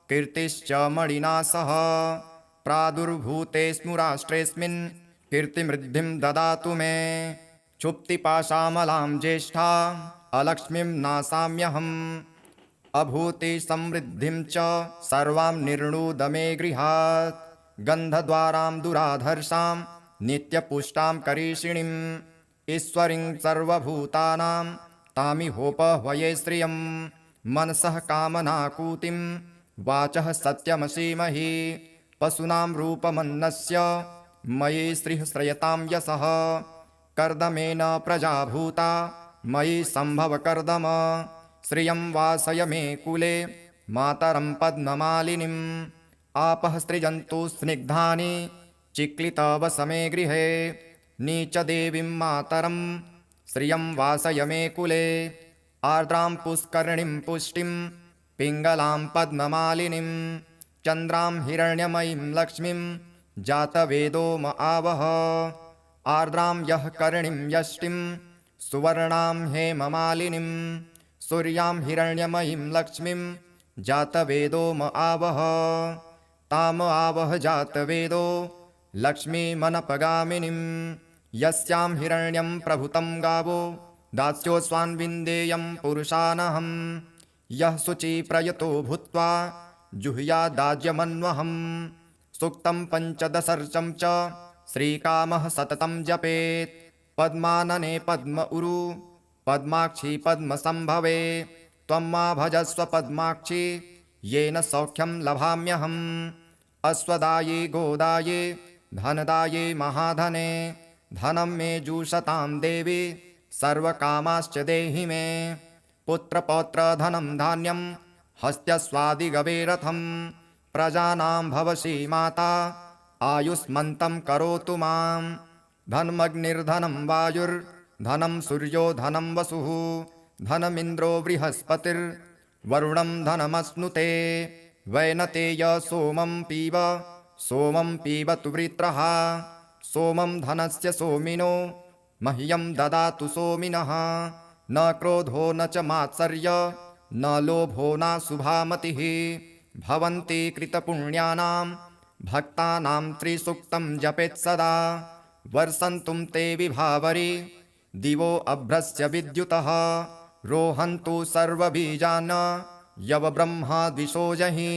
कीर्तिश्च मणिना सह प्रादुर्भूते स्मुराष्ट्रेऽस्मिन् कीर्तिमृद्धिं ददातु मे क्षुप्तिपाशामलां ज्येष्ठा अलक्ष्मीं नासाम्यहम् अभूति समृद्धिं च सर्वां निर्णुद मे गृहात् गन्धद्वारां दुराधर्षां नित्यपुष्टां करीषिणीम् ईश्वरीं सर्वभूतानां तामिहोपह्वये श्रियं मनसः कामनाकूतिं वाचः सत्यमसीमहि पशूनां रूपमन्नस्य मयि श्रीः श्रयतां यशः कर्दमेन प्रजाभूता मयि सम्भव कर्दम श्रियं वासय मे कुले मातरं पद्ममालिनीम् आपः सृजन्तु स्निग्धानि चिक्लितवसमे गृहे नीचदेवीं मातरं श्रियं वासय मे कुले आर्द्रां पुष्करिणीं पुष्टिं पिङ्गलां पद्ममालिनीं चन्द्रां हिरण्यमयीं लक्ष्मीं जातवेदो म आवह आर्द्रां यः करिणीं यष्टिं सुवर्णां हेममालिनीं सूर्यां हिरण्यमयीं लक्ष्मीं जातवेदो म आवह ताम आवह जातवेदो लक्ष्मीमनपगामिनीं यस्यां हिरण्यं प्रभुतं गावो दास्योऽस्वान्विन्देयं पुरुषानहम् यः शुचिप्रयतो भूत्वा जुह्यादाज्यमन्वहम् सूक्तं पञ्चदशर्चं च श्रीकामः सततं जपेत् पद्मानने पद्म उरु पद्माक्षी पद्मसम्भवे त्वं मा भजस्व पद्माक्षी येन सौख्यं लभाम्यहम् अश्वदाये गोदाये धनदाये महाधने धनं मे जुषतां देवी सर्वकामाश्च देहि मे पुत्रपौत्रधनं धान्यं हस्त्यस्वादिगवे रथं प्रजानां भवसि माता आयुष्मन्तं करोतु मां धनमग्निर्धनं वायुर्धनं सूर्यो धनं वसुः धनमिन्द्रो बृहस्पतिर्वरुणं धनमश्नुते वैनतेय सोमं पीबतु वृत्रः सोमं धनस्य सोमिनो मह्यं ददातु सोमिनः न क्रोधो न च मात्सर्य न लोभो न शुभामतिः भवन्ति कृतपुण्यानां भक्तानां त्रिसूक्तं जपेत् सदा वर्षन्तुं ते विभावरी दिवो अभ्रस्य विद्युतः रोहन्तु सर्वबीजान् यव ब्रह्मा द्विषोजहि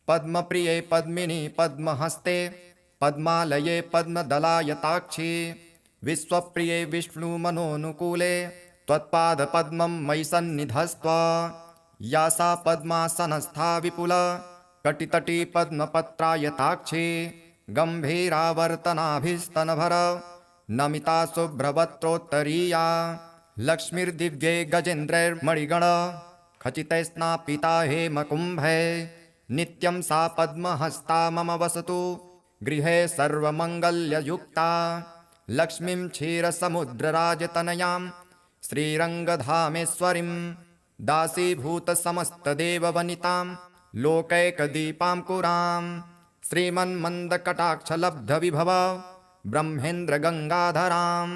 पद्मप्रिये पद्मिनी पद्महस्ते पद्मालये पद्मदलायताक्षी विश्वप्रिये विष्णुमनोनुकूले त्वत्पादपद्मं मयि सन्निधस्त्व या सा पद्मासनस्था विपुल कटितटी पद्मपत्रायताक्षी गम्भीरावर्तनाभिस्तनभर नमिता शुभ्रवक्त्रोत्तरीया लक्ष्मीर्दिव्ये गजेन्द्रैर्मणिगण खचितैस्नापिता हेमकुम्भे नित्यं सा पद्महस्ता मम वसतु गृहे सर्वमङ्गल्ययुक्ता लक्ष्मीं क्षीरसमुद्रराजतनयां श्रीरङ्गधामेश्वरीं दासीभूतसमस्तदेववनितां लोकैकदीपाङ्कुरां श्रीमन्मन्दकटाक्षलब्धविभव ब्रह्मेन्द्रगङ्गाधरां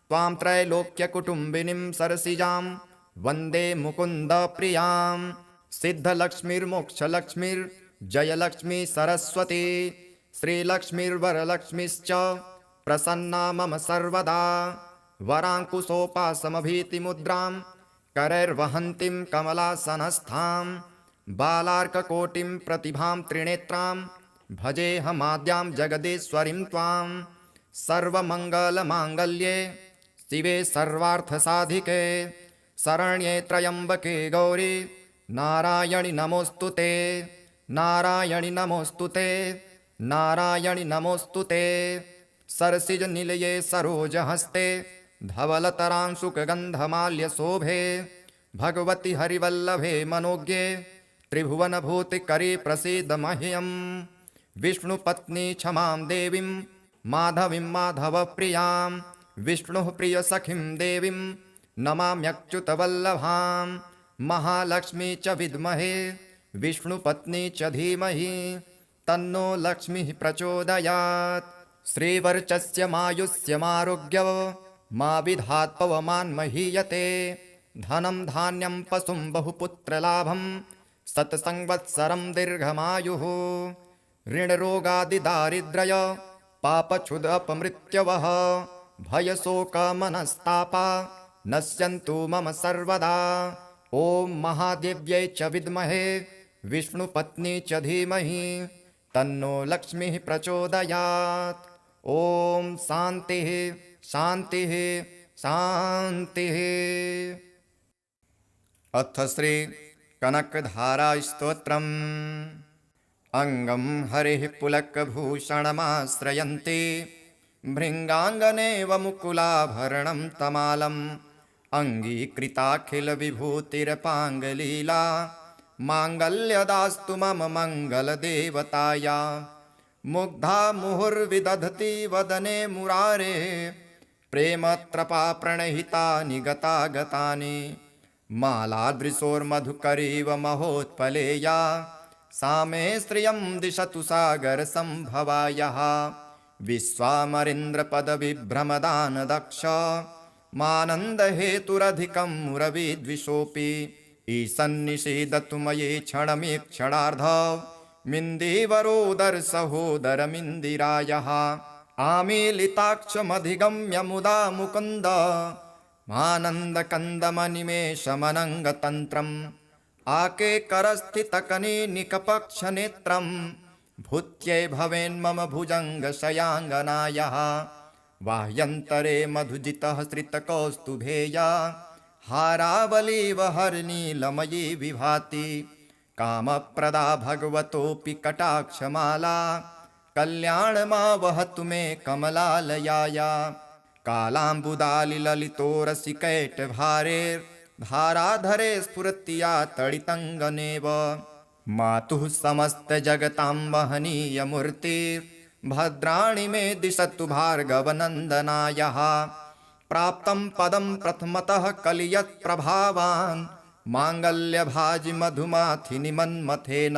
त्वां त्रैलोक्यकुटुम्बिनीं सरसिजां वन्दे मुकुन्दप्रियां सिद्धलक्ष्मीर्मोक्षलक्ष्मीर्जयलक्ष्मी सरस्वती श्रीलक्ष्मीर्वरलक्ष्मीश्च प्रसन्ना मम सर्वदा वराङ्कुशोपासमभीतिमुद्रां करैर्वहन्तीं कमलासनस्थां बालार्ककोटिं प्रतिभां त्रिनेत्रां भजेऽहमाद्यां जगदीश्वरीं त्वां सर्वमङ्गलमाङ्गल्ये शिवे सर्वार्थसाधिके शरण्ये त्र्यम्बके गौरी नारायणि नमोऽस्तु ते नारायणि नमोऽस्तु ते नारायणि नमोऽस्तु ते। सरसिजनिलये सरोजहस्ते धवलतरांशुकगन्धमाल्यशोभे भगवति हरिवल्लभे मनोज्ञे त्रिभुवनभूतिकरे प्रसीद मह्यम्। विष्णुपत्नी क्षमां देवीं माधवीं माधवप्रियां विष्णुः प्रियसखीं देवीं नमाम्यच्युतवल्लभां। महालक्ष्मी च विद्महे विष्णुपत्नी च धीमहि तन्नो लक्ष्मीः प्रचोदयात्। श्रीवर्चस्य मायुष्यमारोग्य मा विधात् पवमान्महीयते। धनं धान्यं पशुं बहुपुत्रलाभं शतसंवत्सरं दीर्घमायुः। ऋणरोगादिदारिद्र्य पापक्षुदपमृत्यवः भयशोकमनस्तापा नश्यन्तु मम सर्वदा। ॐ महादेव्यै च विद्महे विष्णुपत्नी च धीमहि तन्नो लक्ष्मीः प्रचोदयात्। ॐ शान्तिः शान्तिः शान्तिः। अथ श्री कनकधारास्तोत्रम्। अङ्गं हरिः पुलकभूषणमाश्रयन्ति भृङ्गाङ्गनेव मुकुलाभरणं तमालम्। अङ्गीकृताखिलविभूतिरपाङ्गलीला माङ्गल्यदास्तु मम मङ्गलदेवताया। मुग्धा मुहुर्विदधति वदने मुरारे प्रेमत्रपा प्रणहितानि गतागतानि। मालादृशोर्मधुकरीव महोत्पलेया सा मे श्रियं दिशतु सागरसम्भवायाः। विश्वामरेन्द्रपदविभ्रमदानदक्ष मानन्दहेतुरधिकं मुरविद्विषोऽपि। ईशन्निषेदतु मयि क्षणमीक्षणार्ध मिन्दीवरोदरसहोदरमिन्दिरायः। आमीलिताक्षमधिगम्य मुदा मुकुन्द मानन्दकन्दमनिमेषमनङ्गतन्त्रम्। आकेकरस्थितकनीनिकपक्षनेत्रं भूत्यै भवेन्मम भुजङ्गशयाङ्गनायः। बाह्यन्तरे मधुजितः श्रितकौस्तुभेया हारावलीव हरनीलमयी विभाति। कामप्रदा भगवतोऽपि कटाक्षमाला कल्याणमा वहतु मे कमलालयाया। कालाम्बुदालिललितोरसिकैटभारेर्धाराधरे स्फुरत्या तडितङ्गनेव। मातुः समस्तजगतां वहनीयमूर्तिर्भद्राणि मे दिशतु भार्गवनन्दनायः। प्राप्तं पदं प्रथमतः कलियत्प्रभावान् माङ्गल्यभाजि मधुमाथिनि मन्मथेन।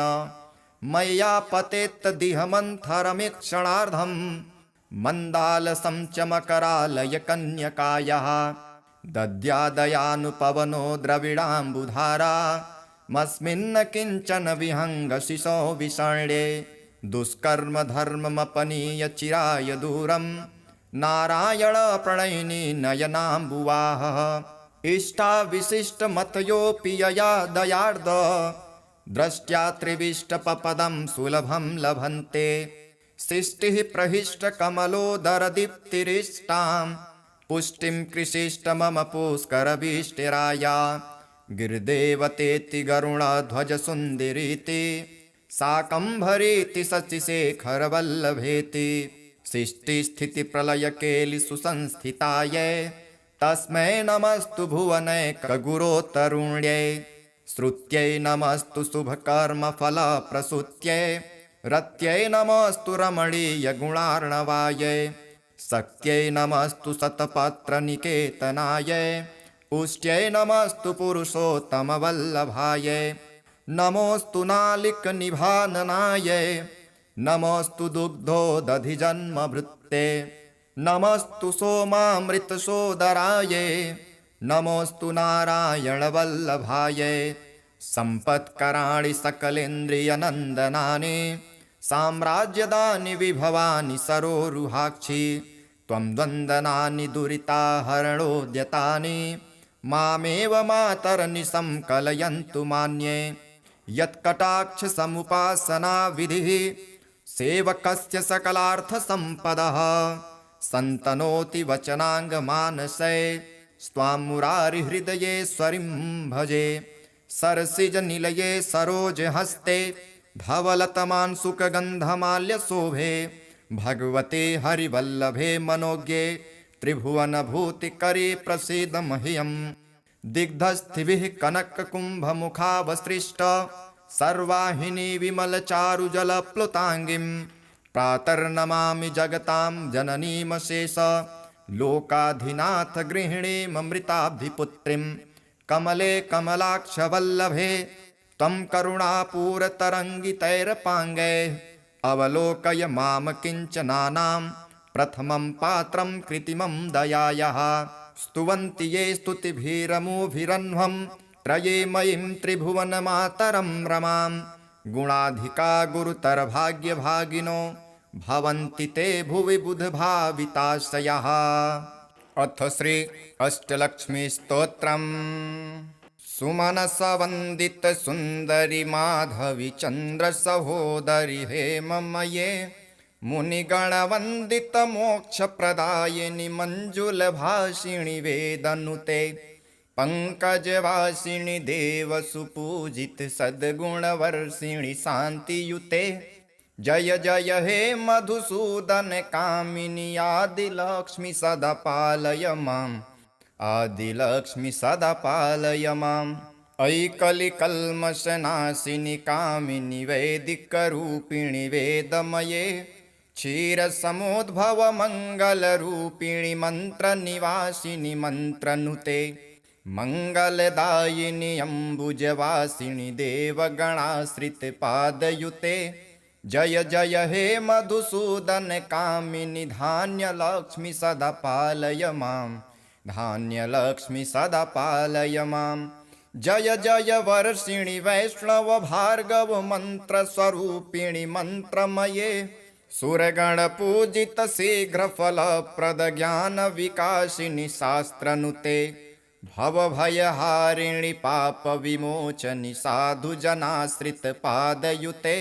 मय्या पतेत्तदिहमन्थरमीक्षणार्धं मन्दालसं च मकरालयकन्यकायाः। दद्यादयानुपवनो द्रविडाम्बुधारा मस्मिन्न किञ्चन विहङ्गशिशो विषण्ये। दुष्कर्मधर्ममपनीय चिराय दूरं नारायण प्रणयिनी नयनाम्बुवाहः। इष्टाविशिष्टमतयोऽपि यया दयार्द द्रष्ट्या त्रिविष्टपपदं सुलभं लभन्ते। सृष्टिः प्रहिष्टकमलोदरदीप्तिरिष्टां पुष्टिं कृषिष्ट मम पुष्करभीष्टिराया। गिरिदेवतेति गरुडध्वजसुन्दरीति शाकम्भरीति शशिशेखरवल्लभेति। सृष्टिस्थितिप्रलयकेलिसुसंस्थितायै तस्मै नमस्तु भुवनैकगुरोत्तरुण्यै। श्रुत्यै नमस्तु शुभकर्मफलप्रसूत्यै रत्यै नमस्तु रमणीयगुणार्णवायै। शक्त्यै नमस्तु शतपत्रनिकेतनायै पुष्ट्यै नमस्तु पुरुषोत्तमवल्लभायै। नमोऽस्तु नालिकनिभाननायै नमोऽस्तु दुग्धोदधिजन्मभृत्ते। नमस्तु सोमामृतसोदरायै नमोऽस्तु नारायणवल्लभायै। सम्पत्कराणि सकलेन्द्रियनन्दनानि साम्राज्यदानि विभवानि सरोरुहाक्षि। त्वं द्वन्द्वनानि दुरिताहरणोद्यतानि मामेव मातरनिशं कलयन्तु मान्ये। यत्कटाक्षसमुपासनाविधिः सेवकस्य सकलार्थसम्पदः सन्तनोति वचनाङ्गमानसै स्वां मुरारिहृदयेश्वरीं भजे। सरसिजनिलये सरोजहस्ते धवलतमान् सुखगन्धमाल्यशोभे भगवते हरिवल्लभे मनोज्ञे त्रिभुवनभूतिकरे प्रसीद मह्यम् दिग्धस्थिभिः कनककुम्भमुखावसृष्ट सर्वाहिनी विमलचारुजलप्लुताङ्गीं प्रातर्नमामि जगतां जननीमशेष लोकाधिनाथ गृहिणीममृताब्धिपुत्रीं कमले कमलाक्षवल्लभे त्वं करुणापूरतरङ्गितैरपाङ्गैः अवलोकय मां किञ्चनानां प्रथमं पात्रं कृत्रिमं दयायाः स्तुवन्ति ये स्तुतिभिरमुभिरन्ध्वं त्रये मयीं त्रिभुवनमातरं रमां गुणाधिका गुरुतरभाग्यभागिनो भवन्ति ते भुवि बुधभाविताशयाः। अथ श्री अष्टलक्ष्मीस्तोत्रम्। सुमनसवन्दित सुन्दरि माधवी चन्द्र सहोदरि हेममये मुनिगणवन्दित मोक्षप्रदायिनि मञ्जुलभाषिणि वेदनुते पंकजवासिनि देवसुपूजित सद्गुणवर्षिणि शान्तियुते जय जय हे मधुसूदन कामिनि आदिलक्ष्मि सदा पालय माम् आदिलक्ष्मि सदा पालय माम्। अयि कलिकल्मषनाशिनि कामिनि वैदिकरूपिणि वेदमये क्षीरसमुद्भव मङ्गलरूपिणि मन्त्रनिवासिनि मन्त्रनुते मङ्गलदायिनि अम्बुजवासिनि देवगणाश्रितपादयुते जय जय हे मधुसूदन कामिनि धान्यलक्ष्मि सदा पालय माम् धान्यलक्ष्मि सदा पालय माम्। जय जय वर्षिणि वैष्णव भार्गव मन्त्रस्वरूपिणि मन्त्रमये सुरगणपूजित शीघ्रफलप्रद ज्ञानविकासिनि शास्त्रनुते भवभयहारिणि पापविमोचनि साधुजनाश्रितपादयुते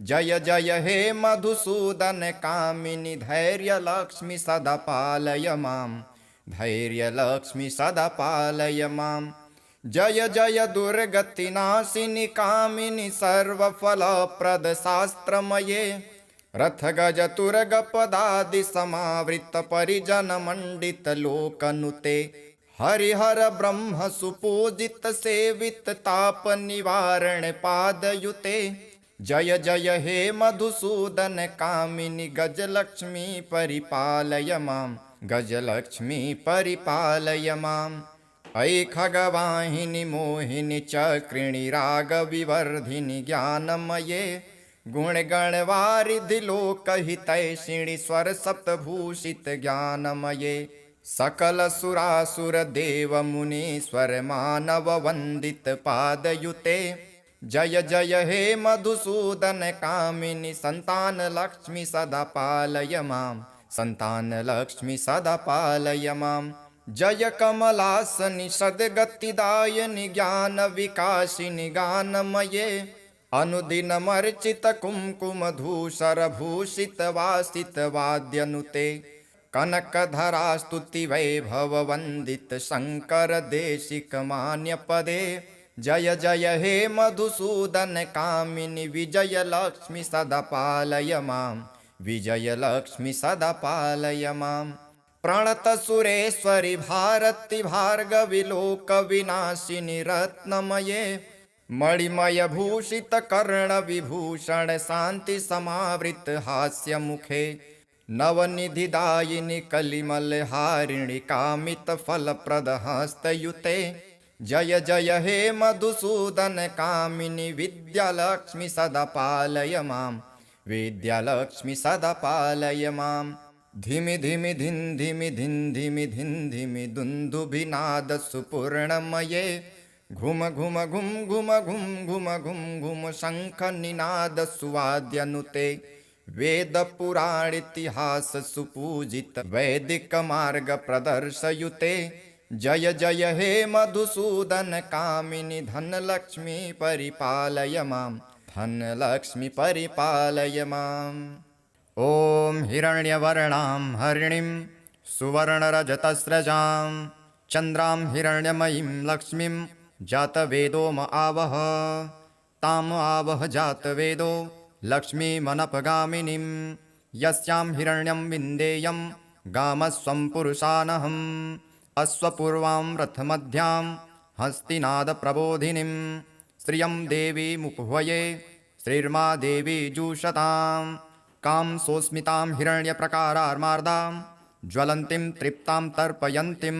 जय जय हे मधुसूदन कामिनि धैर्यलक्ष्मि सदा पालय माम् धैर्यलक्ष्मि सदा पालय माम्। जय जय दुर्गतिनाशिनि कामिनि सर्वफलप्रद शास्त्रमये रथगजतुरगपदादि समावृत परिजनमण्डित लोकनुते हरिहर ब्रह्म सुपूजित सेवित ताप निवारण पादयुते जय जय हे मधुसूदन कामिनि गजलक्ष्मी परिपालय माम् गजलक्ष्मी परिपालय माम्। अयि खगवाहिनि मोहिनि चक्रिणि रागविवर्धिनि ज्ञानमये गुणगणवारिधि लोकहितैषिणि स्वरसप्तभूषित ज्ञानमये सकलसुरासुर देव मुनीश्वर मानव वन्दित पादयुते जय जय हे मधुसूदन कामिनि संतान लक्ष्मी सदा पालय माम् संतान लक्ष्मी सदा पालय माम्। जय कमलासनि सद्गतिदायिनि ज्ञान विकासिनि गानमये अनुदिनमर्चित कुङ्कुमधूसर भूषित वासित वाद्यनुते कनकधरा स्तुति वैभव वन्दित शङ्कर देशिक मान्यपदे जय जय हे मधुसूदन कामिनि विजयलक्ष्मि सदा पालय माम् विजयलक्ष्मि सदा पालय माम्। प्रणतसुरेश्वरि भारति भार्गवि लोकविनाशिनि रत्नमये मणिमय भूषित कर्ण विभूषण शान्ति समावृत हास्यमुखे नवनिधिदायिनि कलिमलहारिणि कामित फलप्रद हस्तयुते जय जय हे मधुसूदन कामिनि विद्यालक्ष्मि सदा पालय माम् विद्यालक्ष्मि सदा पालय माम्। धिमि धिमि धिन् धिमि धिन् धिमि धिन् धिमि दुन्दुभिनाद सुपूर्णमये घुम घुम घुम घुम घुम घुम घुम घुम शङ्ख निनाद सुवाद्यनुते वेद पुराण इतिहास सुपूजित वैदिक मार्ग प्रदर्शयुते जय जय हे मधुसूदन कामिनि धनलक्ष्मी परिपालय माम् धनलक्ष्मी परिपालय माम्। ॐ हिरण्यवर्णां हरिणीं सुवर्णरजतस्रजां चन्द्रां हिरण्यमयीं लक्ष्मीं जातवेदोम आवह ताम आवह जातवेदो लक्ष्मीमनपगामिनीं यस्यां हिरण्यं विन्देयं गामस्वं पुरुषानहम् अश्वपूर्वां रथमध्यां हस्तिनादप्रबोधिनीं श्रियं देवीमुपह्वये श्रीर्मा देवी जुषतां कां सोऽस्मितां हिरण्यप्रकारार्मार्दां ज्वलन्तीं तृप्तां तर्पयन्तीं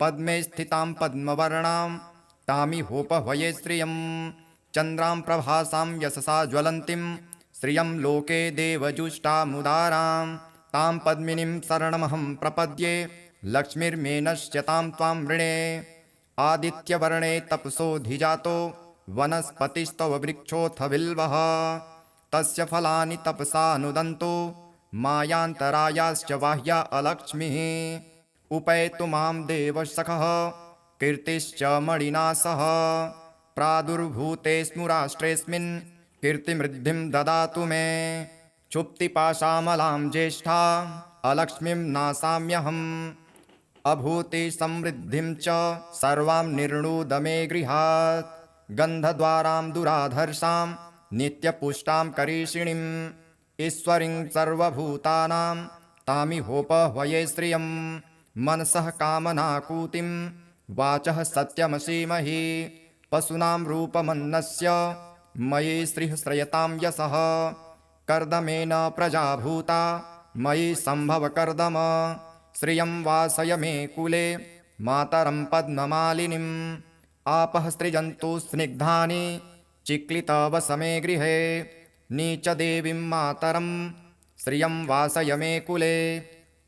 पद्मे स्थितां पद्मवर्णां तामिहोपह्वये श्रियं चन्द्रां प्रभासां यशसा ज्वलन्तीं श्रियं लोके देवजुष्टामुदारां तां पद्मिनीं शरणमहं प्रपद्ये लक्ष्मीर्मेनश्यतां त्वां वृणे आदित्यवर्णे तपसोऽधिजातो वनस्पतिस्तव वृक्षोऽथ बिल्वः तस्य फलानि तपसा नुदन्तो मायान्तरायाश्च बाह्या अलक्ष्मीः उपैतु मां देवसखः कीर्तिश्च मणिना सह प्रादुर्भूतेऽस्मु राष्ट्रेऽस्मिन् कीर्तिमृद्धिं ददातु मे क्षुप्तिपाशामलां ज्येष्ठा अलक्ष्मीं नासाम्यहम् अभूतिसमृद्धिं च सर्वां निर्णुद मे गृहात् गन्धद्वारां दुराधर्षां नित्यपुष्टां करीषिणीम् ईश्वरीं सर्वभूतानां तामिहोपह्वये श्रियं मनसः कामनाकूतिं वाचः सत्यमसीमहि पशूनां रूपमन्नस्य मयि श्रीः श्रयतां यशः कर्दमेन प्रजाभूता मयि सम्भव कर्दम श्रियं वासय मे कुले मातरं पद्ममालिनीम् आपः सृजन्तु स्निग्धानि चिक्लितवसमे गृहे नीचदेवीं मातरं श्रियं वासय मे कुले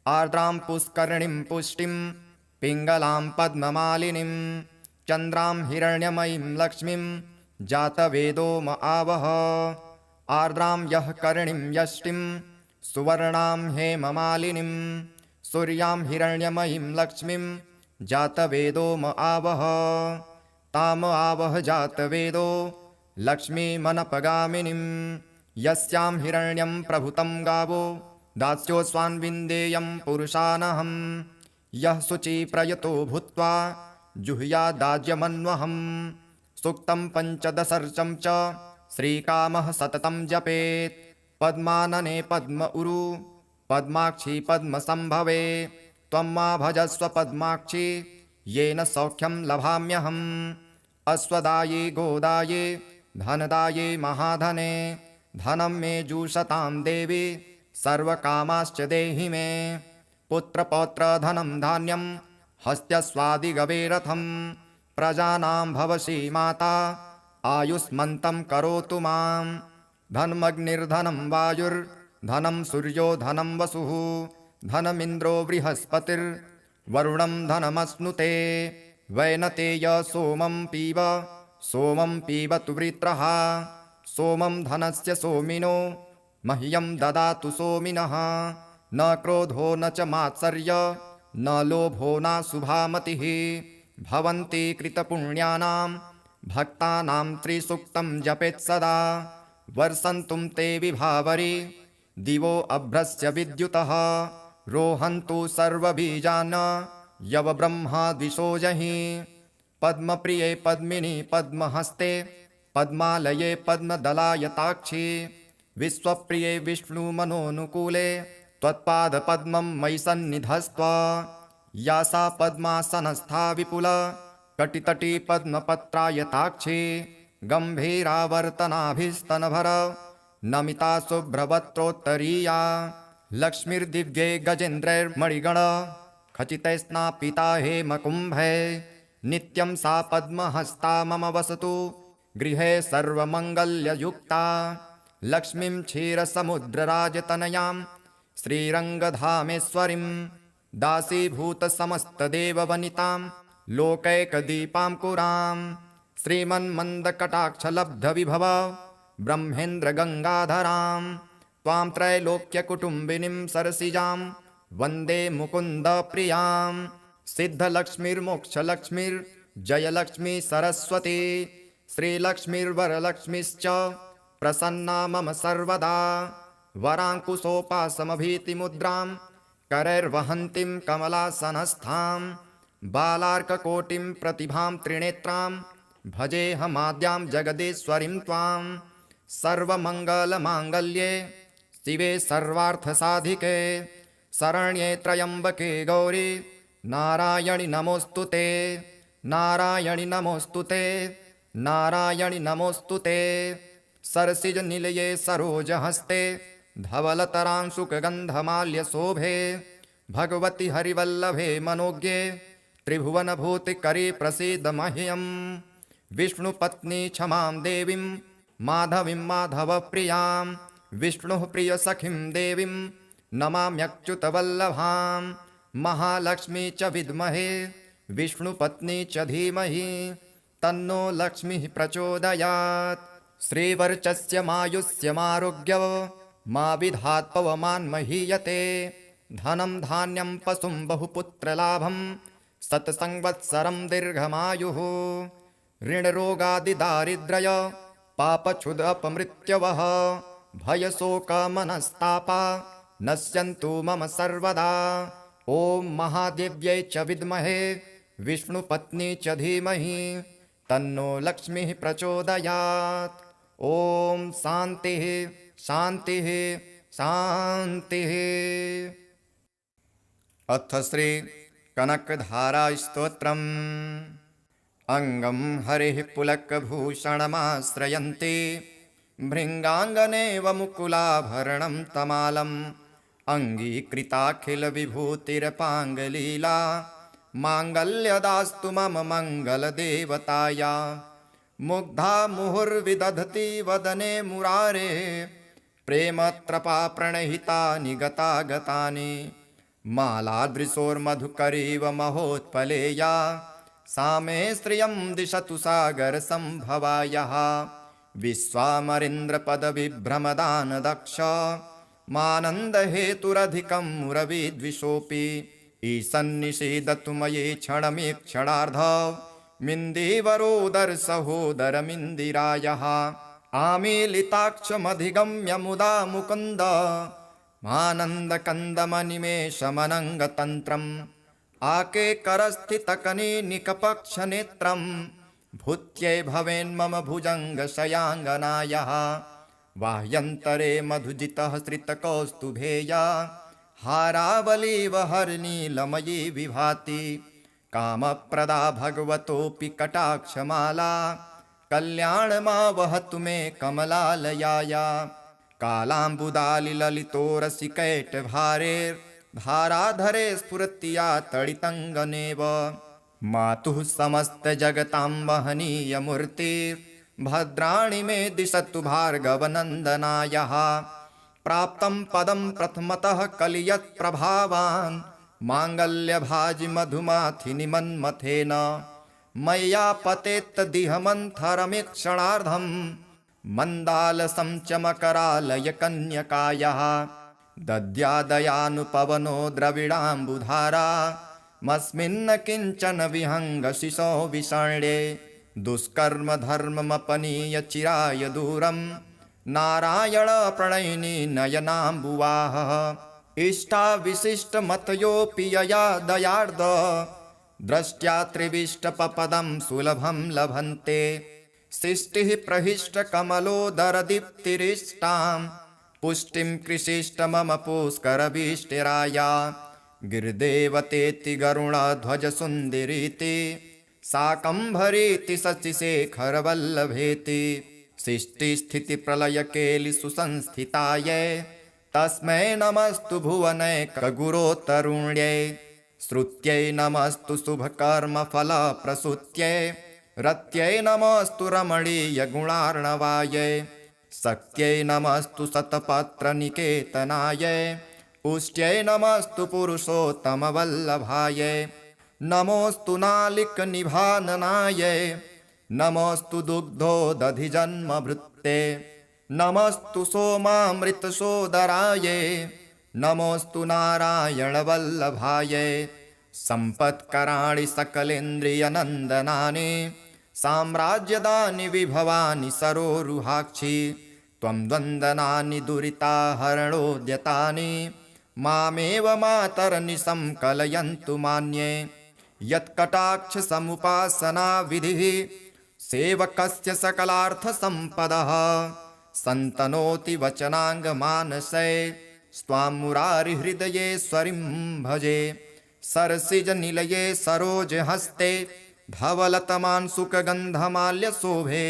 आर्द्रां पुष्करिणीं पुष्टिं पिङ्गलां पद्ममालिनीं चन्द्रां हिरण्यमयीं लक्ष्मीं जातवेदो म आवह आर्द्रां यः करिणीं यष्टिं सुवर्णां हेममालिनीं सूर्यां हिरण्यमयीं लक्ष्मीं जातवेदो म आवह ताम आवह जातवेदो लक्ष्मीमनपगामिनीं यस्यां हिरण्यं प्रभुतं गावो दास्योऽस्वान् विन्देयं पुरुषानहम् यः शुचिप्रयतो भूत्वा जुह्यादाज्यमन्वहम् सूक्तं पञ्चदशर्चं च श्रीकामः सततं जपेत् पद्मानने पद्म उरु पद्माक्षी पद्मसम्भवे त्वं मा भजस्व पद्माक्षी येन सौख्यं लभाम्यहम् अश्वदाये गोदाये धनदाये महाधने धनं मे जुषतां देवी सर्वकामाश्च देहि मे पुत्रपौत्रधनं धान्यं हस्त्यस्वादिगवे रथं प्रजानां भवसि माता आयुष्मन्तं करोतु मां धनमग्निर्धनं वायुर्धनं सूर्यो धनं वसुः धनमिन्द्रो बृहस्पतिर्वरुणं धनमश्नुते वैनतेय सोमं पीबतु वृत्रः सोमं धनस्य सोमिनो मह्यं ददातु सोमिनः न क्रोधो न च मात्सर्य न लोभो न शुभामतिः भवन्ति कृतपुण्यानां भक्तानां त्रिसूक्तं जपेत् सदा वर्षन्तुं ते विभावरि दिवो अभ्रस्य विद्युतः रोहन्तु सर्वबीजान् यव ब्रह्मा द्विषोजहि पद्मप्रिये पद्मिनी पद्महस्ते पद्मालये पद्मदलायताक्षी विश्वप्रिये विष्णुमनोनुकूले त्वत्पादपद्मं मयि सन्निधस्त्व या सा पद्मासनस्था विपुल कटितटी पद्मपत्रायताक्षी गम्भीरावर्तनाभिस्तनभर नमिता शुभ्रवक्त्रोत्तरीया लक्ष्मीर्दिव्ये गजेन्द्रैर्मणिगण खचितैस्नापिता हेमकुम्भे नित्यं सा पद्महस्ता मम वसतु गृहे सर्वमङ्गल्ययुक्ता लक्ष्मीं क्षीरसमुद्रराजतनयां श्रीरङ्गधामेश्वरीं दासीभूतसमस्तदेववनितां लोकैकदीपां कुरां श्रीमन्मन्दकटाक्षलब्धविभव ब्रह्मेन्द्रगङ्गाधरां त्वां त्रैलोक्यकुटुम्बिनीं सरसिजां वन्दे मुकुन्दप्रियां सिद्धलक्ष्मीर्मोक्षलक्ष्मीर्जयलक्ष्मी सरस्वती श्रीलक्ष्मीर्वरलक्ष्मीश्च प्रसन्ना मम सर्वदा वराङ्कुशोपासमभीतिमुद्रां करैर्वहन्तीं कमलासनस्थां बालार्ककोटिं प्रतिभां त्रिनेत्रां भजेऽहमाद्यां जगदीश्वरीं त्वां सर्वमङ्गलमाङ्गल्ये शिवे सर्वार्थसाधिके शरण्ये त्र्यम्बके गौरी नारायणि नमोऽस्तु ते नारायणि नमोऽस्तु ते नारायणि नमोऽस्तु ते सरसिजनिलये सरोजहस्ते धवलतरांशुकगन्धमाल्यशोभे भगवति हरिवल्लभे मनोज्ञे त्रिभुवनभूतिकरे प्रसीद मह्यम् विष्णुपत्नी क्षमां देवीं माधवीं माधवप्रियां विष्णुः प्रियसखीं देवीं नमाम्यच्युतवल्लभां महालक्ष्मी च विद्महे विष्णुपत्नी च धीमहि तन्नो लक्ष्मीः प्रचोदयात् श्रीवर्चस्य मायुष्यमारोग्य मा विधात् पवमान् महीयते धनं धान्यं पशुं बहुपुत्रलाभं शतसंवत्सरं दीर्घमायुः ऋणरोगादिदारिद्र्य पापक्षुदपमृत्यवः भयशोकमनस्तापा नश्यन्तु मम सर्वदा ॐ महादेव्यै च विद्महे विष्णुपत्नी च धीमहि तन्नो लक्ष्मीः प्रचोदयात् ॐ शान्तिः शान्तिः शान्तिः। अथ श्री कनकधारास्तोत्रम्। अङ्गं हरिः पुलकभूषणमाश्रयन्ति भृङ्गाङ्गनेव मुकुलाभरणं तमालम् अङ्गीकृताखिलविभूतिरपाङ्गलीला माङ्गल्यदास्तु मम मङ्गलदेवताया मुग्धा मुहुर्विदधति वदने मुरारे प्रेमत्रपा प्रणहितानि गतागतानि मालादृशोर्मधुकरीव महोत्पलेया सा मे श्रियं दिशतु सागरसम्भवायाः विश्वामरेन्द्रपदविभ्रमदानदक्ष मानन्दहेतुरधिकं मुरविद्विषोऽपि ईशन्निषेदतु मयि क्षणमीक्षणार्ध मिन्दीवरोदरसहोदरमिन्दिरायः आमीलिताक्षमधिगम्य मुदा मुकुन्द मानन्दकन्दमनिमेषमनङ्गतन्त्रम् आकेकरस्थितकनीनिकपक्षनेत्रं भूत्यै भवेन्मम भुजङ्गशयाङ्गनायाः बाह्यन्तरे मधुजितः श्रितकौस्तुभेया हारावलीव हरनीलमयी विभाति कामप्रदा भगवतोऽपि कटाक्षमाला कल्याणमा वहतु मे कमलालयाया कालाम्बुदालिललितोरसिकैटभारेर्धाराधरे स्फुरत्या तडितङ्गनेव मातुः समस्तजगतां वहनीयमूर्तिर्भद्राणि मे दिशतु भार्गवनन्दनायाः प्राप्तं पदं प्रथमतः कलियत्प्रभावान् माङ्गल्यभाजि मधुमाथिनि मन्मथेन मय्या पतेत्तदिहमन्थरमीक्षणार्धं मन्दालसं च मकरालयकन्यकायाः दद्यादयानुपवनो द्रविडाम्बुधारा मस्मिन्न किञ्चन विहङ्गशिशो विषण्ये दुष्कर्मधर्ममपनीय चिराय दूरं नारायण प्रणयिनी नयनाम्बुवाहः इष्टाविशिष्टमतयोऽपि यया दयार्द द्रष्ट्या त्रिविष्टपपदं सुलभं लभन्ते सृष्टिः प्रहिष्टकमलोदरदीप्तिरिष्टां पुष्टिं कृषिष्ट मम पुष्करभीष्टिराया गिरिदेवतेति गरुणध्वजसुन्दरीति शाकम्भरीति शशिशेखरवल्लभेति सृष्टिस्थितिप्रलयकेलिसुसंस्थितायै तस्मै नमस्तु भुवनैकगुरोत्तरुण्यै श्रुत्यै नमस्तु शुभकर्मफलप्रसूत्यै रत्यै नमस्तु रमणीयगुणार्णवायै शक्त्यै नमस्तु शतपत्रनिकेतनायै पुष्ट्यै नमस्तु पुरुषोत्तमवल्लभायै नमोऽस्तु नालिकनिभाननायै नमोऽस्तु दुग्धोदधिजन्मभृत्ते नमस्तु सोमामृतसोदरायै नमोऽस्तु नारायणवल्लभायै सम्पत्कराणि सकलेन्द्रियनन्दनानि साम्राज्यदानि विभवानि सरोरुहाक्षि त्वं द्वन्द्वनानि दुरिताहरणोद्यतानि मामेव मातरनिशं कलयन्तु मान्ये यत्कटाक्षसमुपासनाविधिः सेवकस्य सकलार्थसम्पदः सन्तनोति वचनाङ्गमानसे स्वां मुरारिहृदयेश्वरीं भजे सरसिजनिलये सरोजहस्ते धवलतमांसुकगन्धमाल्यशोभे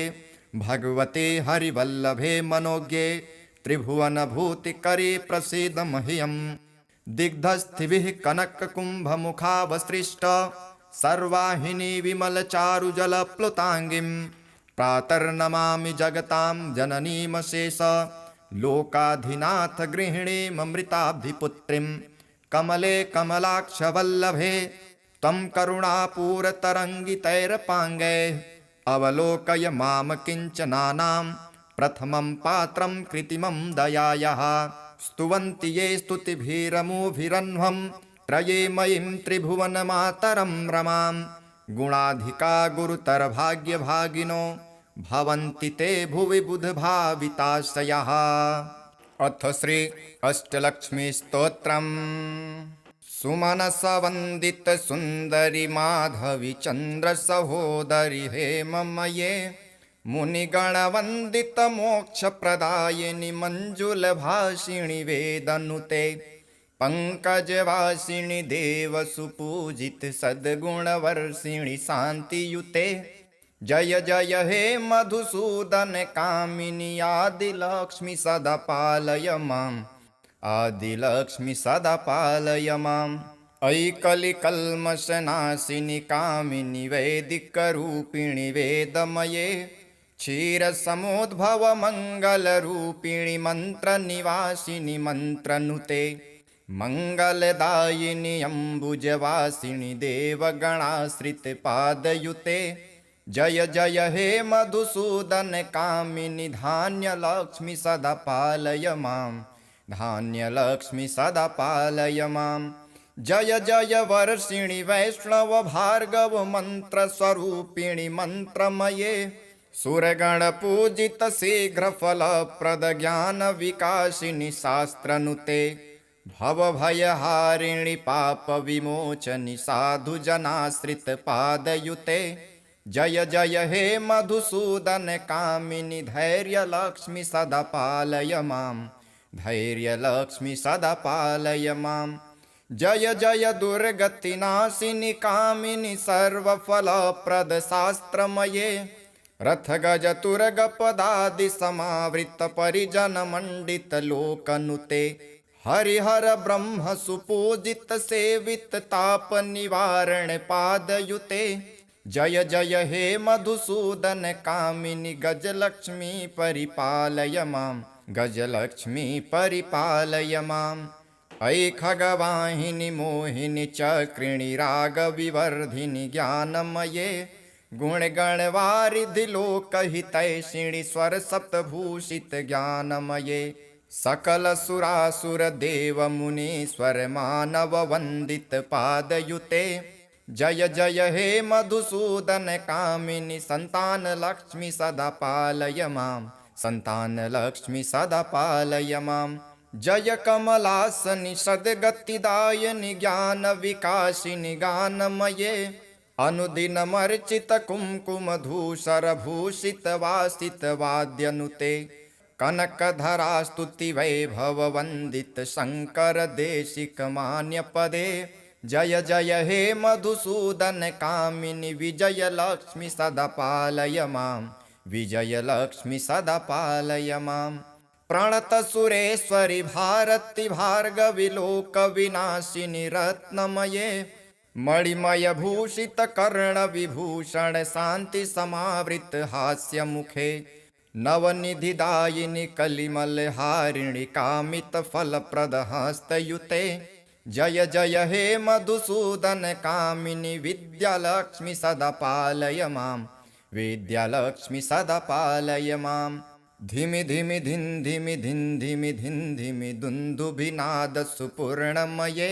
भगवते हरिवल्लभे मनोज्ञे त्रिभुवनभूतिकरे प्रसीद मह्यम् दिग्धस्थिभिः कनककुम्भमुखावसृष्ट सर्वाहिनी विमलचारुजलप्लुताङ्गीं प्रातर्नमामि जगतां जननीमशेष लोकाधिनाथ गृहिणीममृताब्धिपुत्रीं कमले कमलाक्षवल्लभे त्वं करुणापूरतरङ्गितैरपाङ्गैः अवलोकय मां किञ्चनानां प्रथमं पात्रं कृत्रिमं दयायाः स्तुवन्ति ये स्तुतिभिरमुभिरन्ध्वं त्रयेमयीं त्रिभुवनमातरं रमां गुणाधिका गुरुतरभाग्यभागिनो भवन्ति ते भुवि बुधभाविताशयाः। अथ श्री अष्टलक्ष्मीस्तोत्रम्। सुमनसवन्दित सुन्दरि माधवी चन्द्र सहोदरि हेममये मुनिगणवन्दित मोक्षप्रदायिनि मञ्जुलभाषिणि वेदनुते पंकजवासिनि देवसुपूजित सद्गुणवर्षिणि शान्तियुते जय जय हे मधुसूदन कामिनि आदिलक्ष्मि सदा पालय माम् आदिलक्ष्मि सदा पालय माम् अयि कलिकल्मषनाशिनि कामिनि वैदिकरूपिणि वेदमये क्षीरसमुद्भव मङ्गलरूपिणि मन्त्रनिवासिनि मन्त्रनुते मङ्गलदायिनि अम्बुजवासिनि देवगणाश्रितपादयुते जय जय हे मधुसूदन कामिनि धान्यलक्ष्मि सदा पालय माम् धान्यलक्ष्मि सदा पालय माम् जय जय वर्षिणि वैष्णव भार्गव मन्त्रस्वरूपिणि मन्त्रमये सुरगणपूजित शीघ्रफलप्रद ज्ञानविकासिनि शास्त्रनुते भवभयहारिणि पापविमोचनि साधुजनाश्रितपादयुते जय जय हे मधुसूदन कामिनि धैर्यलक्ष्मि सदा पालय माम् धैर्यलक्ष्मि सदा पालय माम् जय जय दुर्गतिनाशिनि कामिनि सर्वफलप्रद शास्त्रमये रथगजतुरगपदादि समावृत परिजनमण्डित लोकनुते हरिहर ब्रह्म सुपूजित सेवित ताप निवारण पादयुते जय जय हे मधुसूदन कामिनि गजलक्ष्मी परिपालय माम् गजलक्ष्मी परिपालय माम् अयि खगवाहिनि मोहिनि चक्रिणि रागविवर्धिनि ज्ञानमये गुणगणवारिधि लोकहितैषिणि स्वरसप्तभूषित ज्ञानमये सकल सुरासुर देव मुनीश्वर मानव वंदित पादयुते जय जय हे मधुसूदन कामिनि संतान लक्ष्मी सदा पालय माम् संतान लक्ष्मी सदा पालय माम् जय कमलासनि सद्गतिदायिनि ज्ञान विकासिनि गानमये अनुदिनमर्चित कुङ्कुमधूसर भूषित वासित वाद्यनुते कनकधरा स्तुति वैभव वंदित शंकर देशिक मान्य पदे जय जय हे मधुसूदन कामिनि विजय लक्ष्मी सदा पालय माम् विजय लक्ष्मी सदा पालय माम् प्रणत सुरेश्वरि भारती भार्गवी लोक विनाशिनि रत्नमये मणिमय भूषित कर्ण विभूषण शांति समावृत हास्य मुखे नवनिधिदायिनि कलिमल हारिणि कामित फलप्रद हस्तयुते जय जय हे मधुसूदन कामिनि विद्यालक्ष्मी सदा पालय माम् विद्यालक्ष्मी सदा पालय माम् धिमि धिमि धिन् धिमि धिन् धिमि धिन् धिमि दुन्दुभिनाद सुपूर्णमये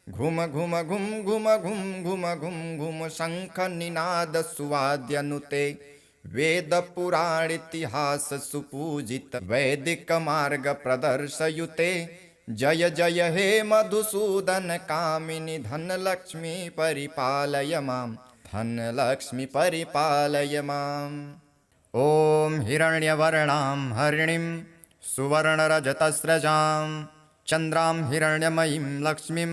घुम घुम घुम घुम घुम घुम घुम घुम शंख निनाद सुवाद्यनुते वेद पुराण इतिहास सुपूजित वैदिक मार्ग प्रदर्शयुते जय जय हे मधुसूदन कामिनि धनलक्ष्मी परिपालय माम् धनलक्ष्मी परिपालय माम्। ॐ हिरण्यवर्णां हरिणीं सुवर्णरजतस्रजां चन्द्रां हिरण्यमयीं लक्ष्मीं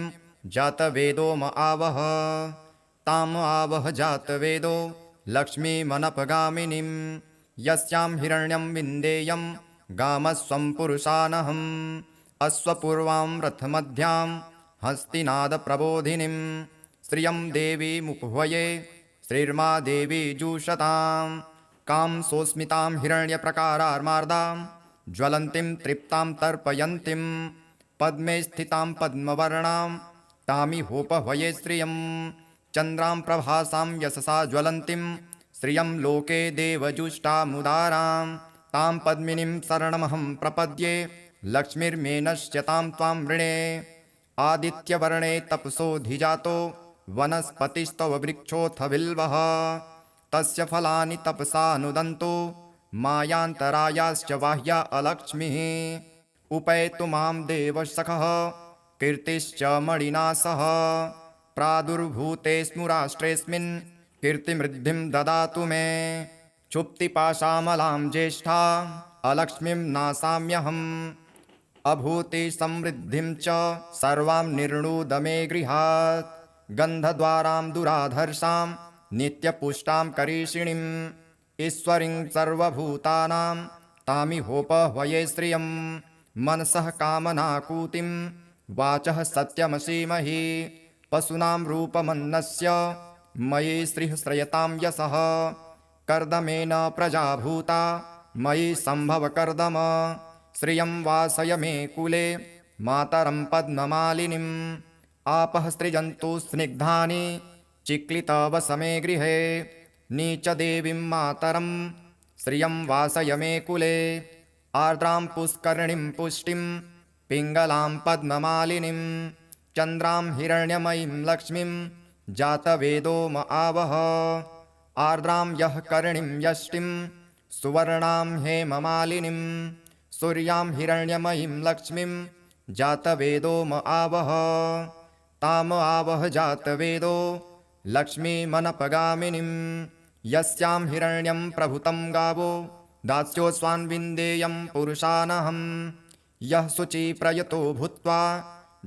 जातवेदो म आवह। ताम् आवह जातवेदो लक्ष्मीमनपगामिनीं यस्यां हिरण्यं विन्देयं गामस्वं पुरुषानहम्। अश्वपूर्वां रथमध्यां हस्तिनादप्रबोधिनीं श्रियं देवीमुपह्वये श्रीर्मा देवी जुषताम्। कां सोऽस्मितां हिरण्यप्रकारार्मार्दां ज्वलन्तीं तृप्तां तर्पयन्तीं पद्मे स्थितां पद्मवर्णां तामिहोपह्वये श्रियं। चन्द्रां प्रभासां यशसा ज्वलन्तीं श्रियं लोके देवजुष्टामुदारां तां पद्मिनीं शरणमहं प्रपद्ये लक्ष्मीर्मेनश्यतां त्वां वृणे। आदित्यवर्णे तपसोऽधिजातो वनस्पतिस्तव वृक्षोऽथ बिल्वः तस्य फलानि तपसानुदन्तो मायान्तरायाश्च बाह्या अलक्ष्मीः। उपैतु मां देवसखः कीर्तिश्च मणिना सह प्रादुर्भूते स्मुराष्ट्रेऽस्मिन् कीर्तिमृद्धिं ददातु मे। क्षुप्तिपाशामलां ज्येष्ठा अलक्ष्मीं नासाम्यहम् अभूतिसमृद्धिं च सर्वां निर्णुद मे गृहात्। गन्धद्वारां दुराधर्षां नित्यपुष्टां करीषिणीम् ईश्वरीं सर्वभूतानां तामिहोपह्वये श्रियं। मनसः कामनाकूतिं वाचः सत्यमसीमहि पशूनां रूपमन्नस्य मयि श्रीः श्रयतां यशः। कर्दमेन प्रजाभूता मयि सम्भव कर्दम श्रियं वासय मे कुले मातरं पद्ममालिनीम्। आपः सृजन्तु स्निग्धानि चिक्लितवसमे गृहे नीचदेवीं मातरं श्रियं वासय मे कुले। आर्द्रां पुष्करिणीं पुष्टिं पिङ्गलां पद्ममालिनीं चन्द्रां हिरण्यमयीं लक्ष्मीं जातवेदो म आवह। आर्द्रां यः करिणीं यष्टिं सुवर्णां हेममालिनीं सूर्यां हिरण्यमयीं लक्ष्मीं जातवेदो म आवह। ताम आवह जातवेदो लक्ष्मीमनपगामिनीं यस्यां हिरण्यं प्रभुतं गावो दास्योऽस्वान् विन्देयं पुरुषानहम्। यः शुचिप्रयतो भूत्वा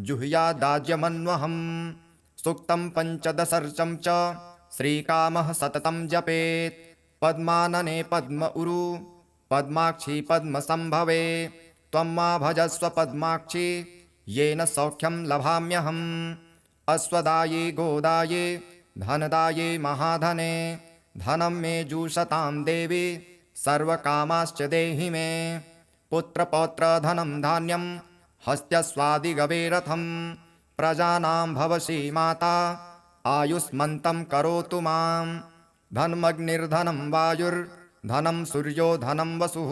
जुहुयादाज्यमन्वहम् सूक्तं पञ्चदशर्चं च श्रीकामः सततं जपेत्। पद्मानने पद्म उरु पद्माक्षी पद्मसम्भवे त्वं मा भजस्व पद्माक्षी येन सौख्यं लभाम्यहम्। अश्वदाये गोदाये धनदाये महाधने धनं मे जुषतां देवी सर्वकामाश्च देहि मे। पुत्रपौत्रधनं धान्यं हस्त्यस्वादिगवे रथं प्रजानां भवसि माता आयुष्मन्तं करोतु मां। धनमग्निर्धनं वायुर्धनं सूर्यो धनं वसुः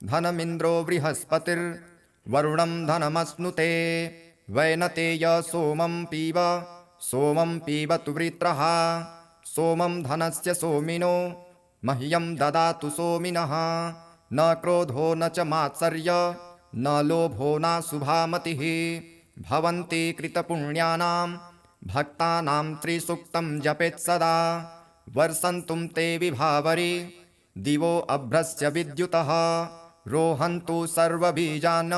धनमिन्द्रो बृहस्पतिर्वरुणं धनमश्नुते। वैनतेय सोमं पीबतु वृत्रः सोमं धनस्य सोमिनो मह्यं ददातु सोमिनः। न क्रोधो न च मात्सर्य न लोभो न शुभामतिः भवन्ति कृतपुण्यानां भक्तानां त्रिसूक्तं जपेत् सदा। वर्षन्तुं ते विभावरी दिवो अभ्रस्य विद्युतः रोहन्तु सर्वबीजान्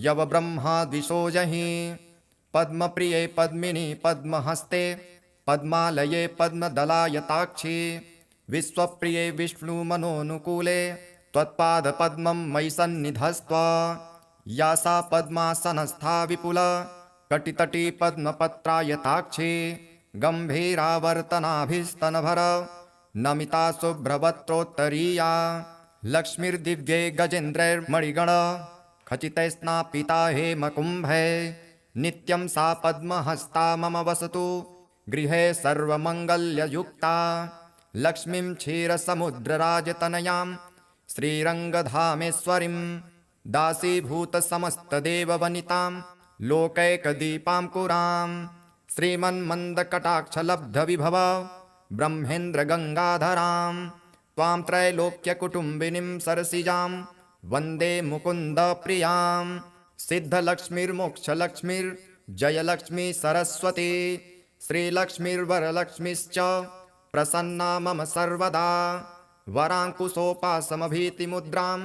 यवब्रह्मा द्विषोजहि। पद्मप्रिये पद्मिनी पद्महस्ते पद्मालये पद्मदलायताक्षी विश्वप्रिये विष्णुमनोनुकूले त्वत्पादपद्मं मयि सन्निधस्त्व। या सा पद्मासनस्था विपुल कटितटी पद्मपत्रायताक्षी गम्भीरावर्तनाभिस्तनभर नमिता शुभ्रवक्त्रोत्तरीया। लक्ष्मीर्दिव्ये गजेन्द्रैर्मणिगण खचितैस्नापिता हेमकुम्भे नित्यं सा पद्महस्ता मम वसतु गृहे सर्वमङ्गल्ययुक्ता। लक्ष्मीं क्षीरसमुद्रराजतनयां श्रीरङ्गधामेश्वरीं दासीभूतसमस्तदेववनितां लोकैकदीपाङ्कुरां श्रीमन्मन्दकटाक्षलब्धविभव ब्रह्मेन्द्रगङ्गाधरां त्वां त्रैलोक्यकुटुम्बिनीं सरसिजां वन्दे मुकुन्दप्रियां। सिद्धलक्ष्मीर्मोक्षलक्ष्मीर्जयलक्ष्मी सरस्वती श्रीलक्ष्मीर्वरलक्ष्मीश्च प्रसन्ना मम सर्वदा वराङ्कुशोपासमभीतिमुद्रां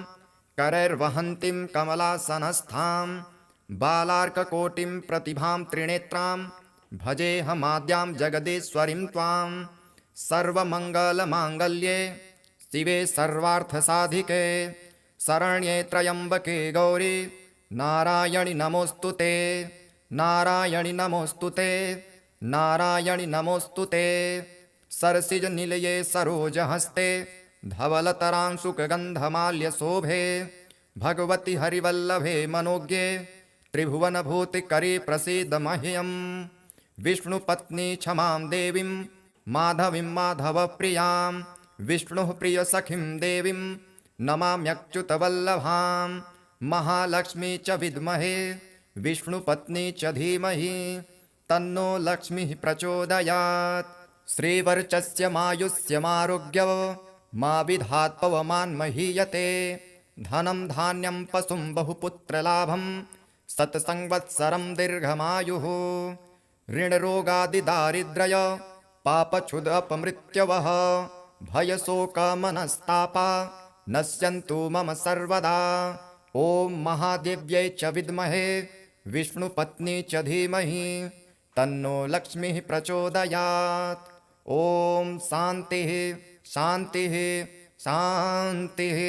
करैर्वहन्तीं कमलासनस्थां बालार्ककोटिं प्रतिभां त्रिनेत्रां भजेऽहमाद्यां जगदीश्वरीं त्वां सर्वमङ्गलमाङ्गल्ये शिवे सर्वार्थसाधिके शरण्ये त्र्यम्बके गौरी नारायणि नमोऽस्तुते नारायणि नमोऽस्तुते नारायणि नमोऽस्तुते सरसिजनिलये सरोजहस्ते धवलतरांशुकगन्धमाल्यशोभे भगवति हरिवल्लभे मनोज्ञे त्रिभुवनभूतिकरे प्रसीद मह्यम् विष्णुपत्नी क्षमां देवीं माधवीं माधवप्रियां विष्णुः प्रियसखीं देवीं नमाम्यच्युतवल्लभां महालक्ष्मी च विद्महे विष्णुपत्नी च धीमहि तन्नो लक्ष्मीः प्रचोदयात् श्रीवर्चस्य मायुष्यमारोग्य मा विधात् पवमान्महीयते धनं धान्यं पशुं बहुपुत्रलाभं शतसंवत्सरं दीर्घमायुः ऋणरोगादिदारिद्र्य पापक्षुदपमृत्यवः भयशोकमनस्तापा नश्यन्तु मम सर्वदा ॐ महादेव्यै च विद्महे विष्णुपत्नी च धीमहि तन्नो लक्ष्मीः प्रचोदयात् ॐ शान्तिः शान्तिः शान्तिः।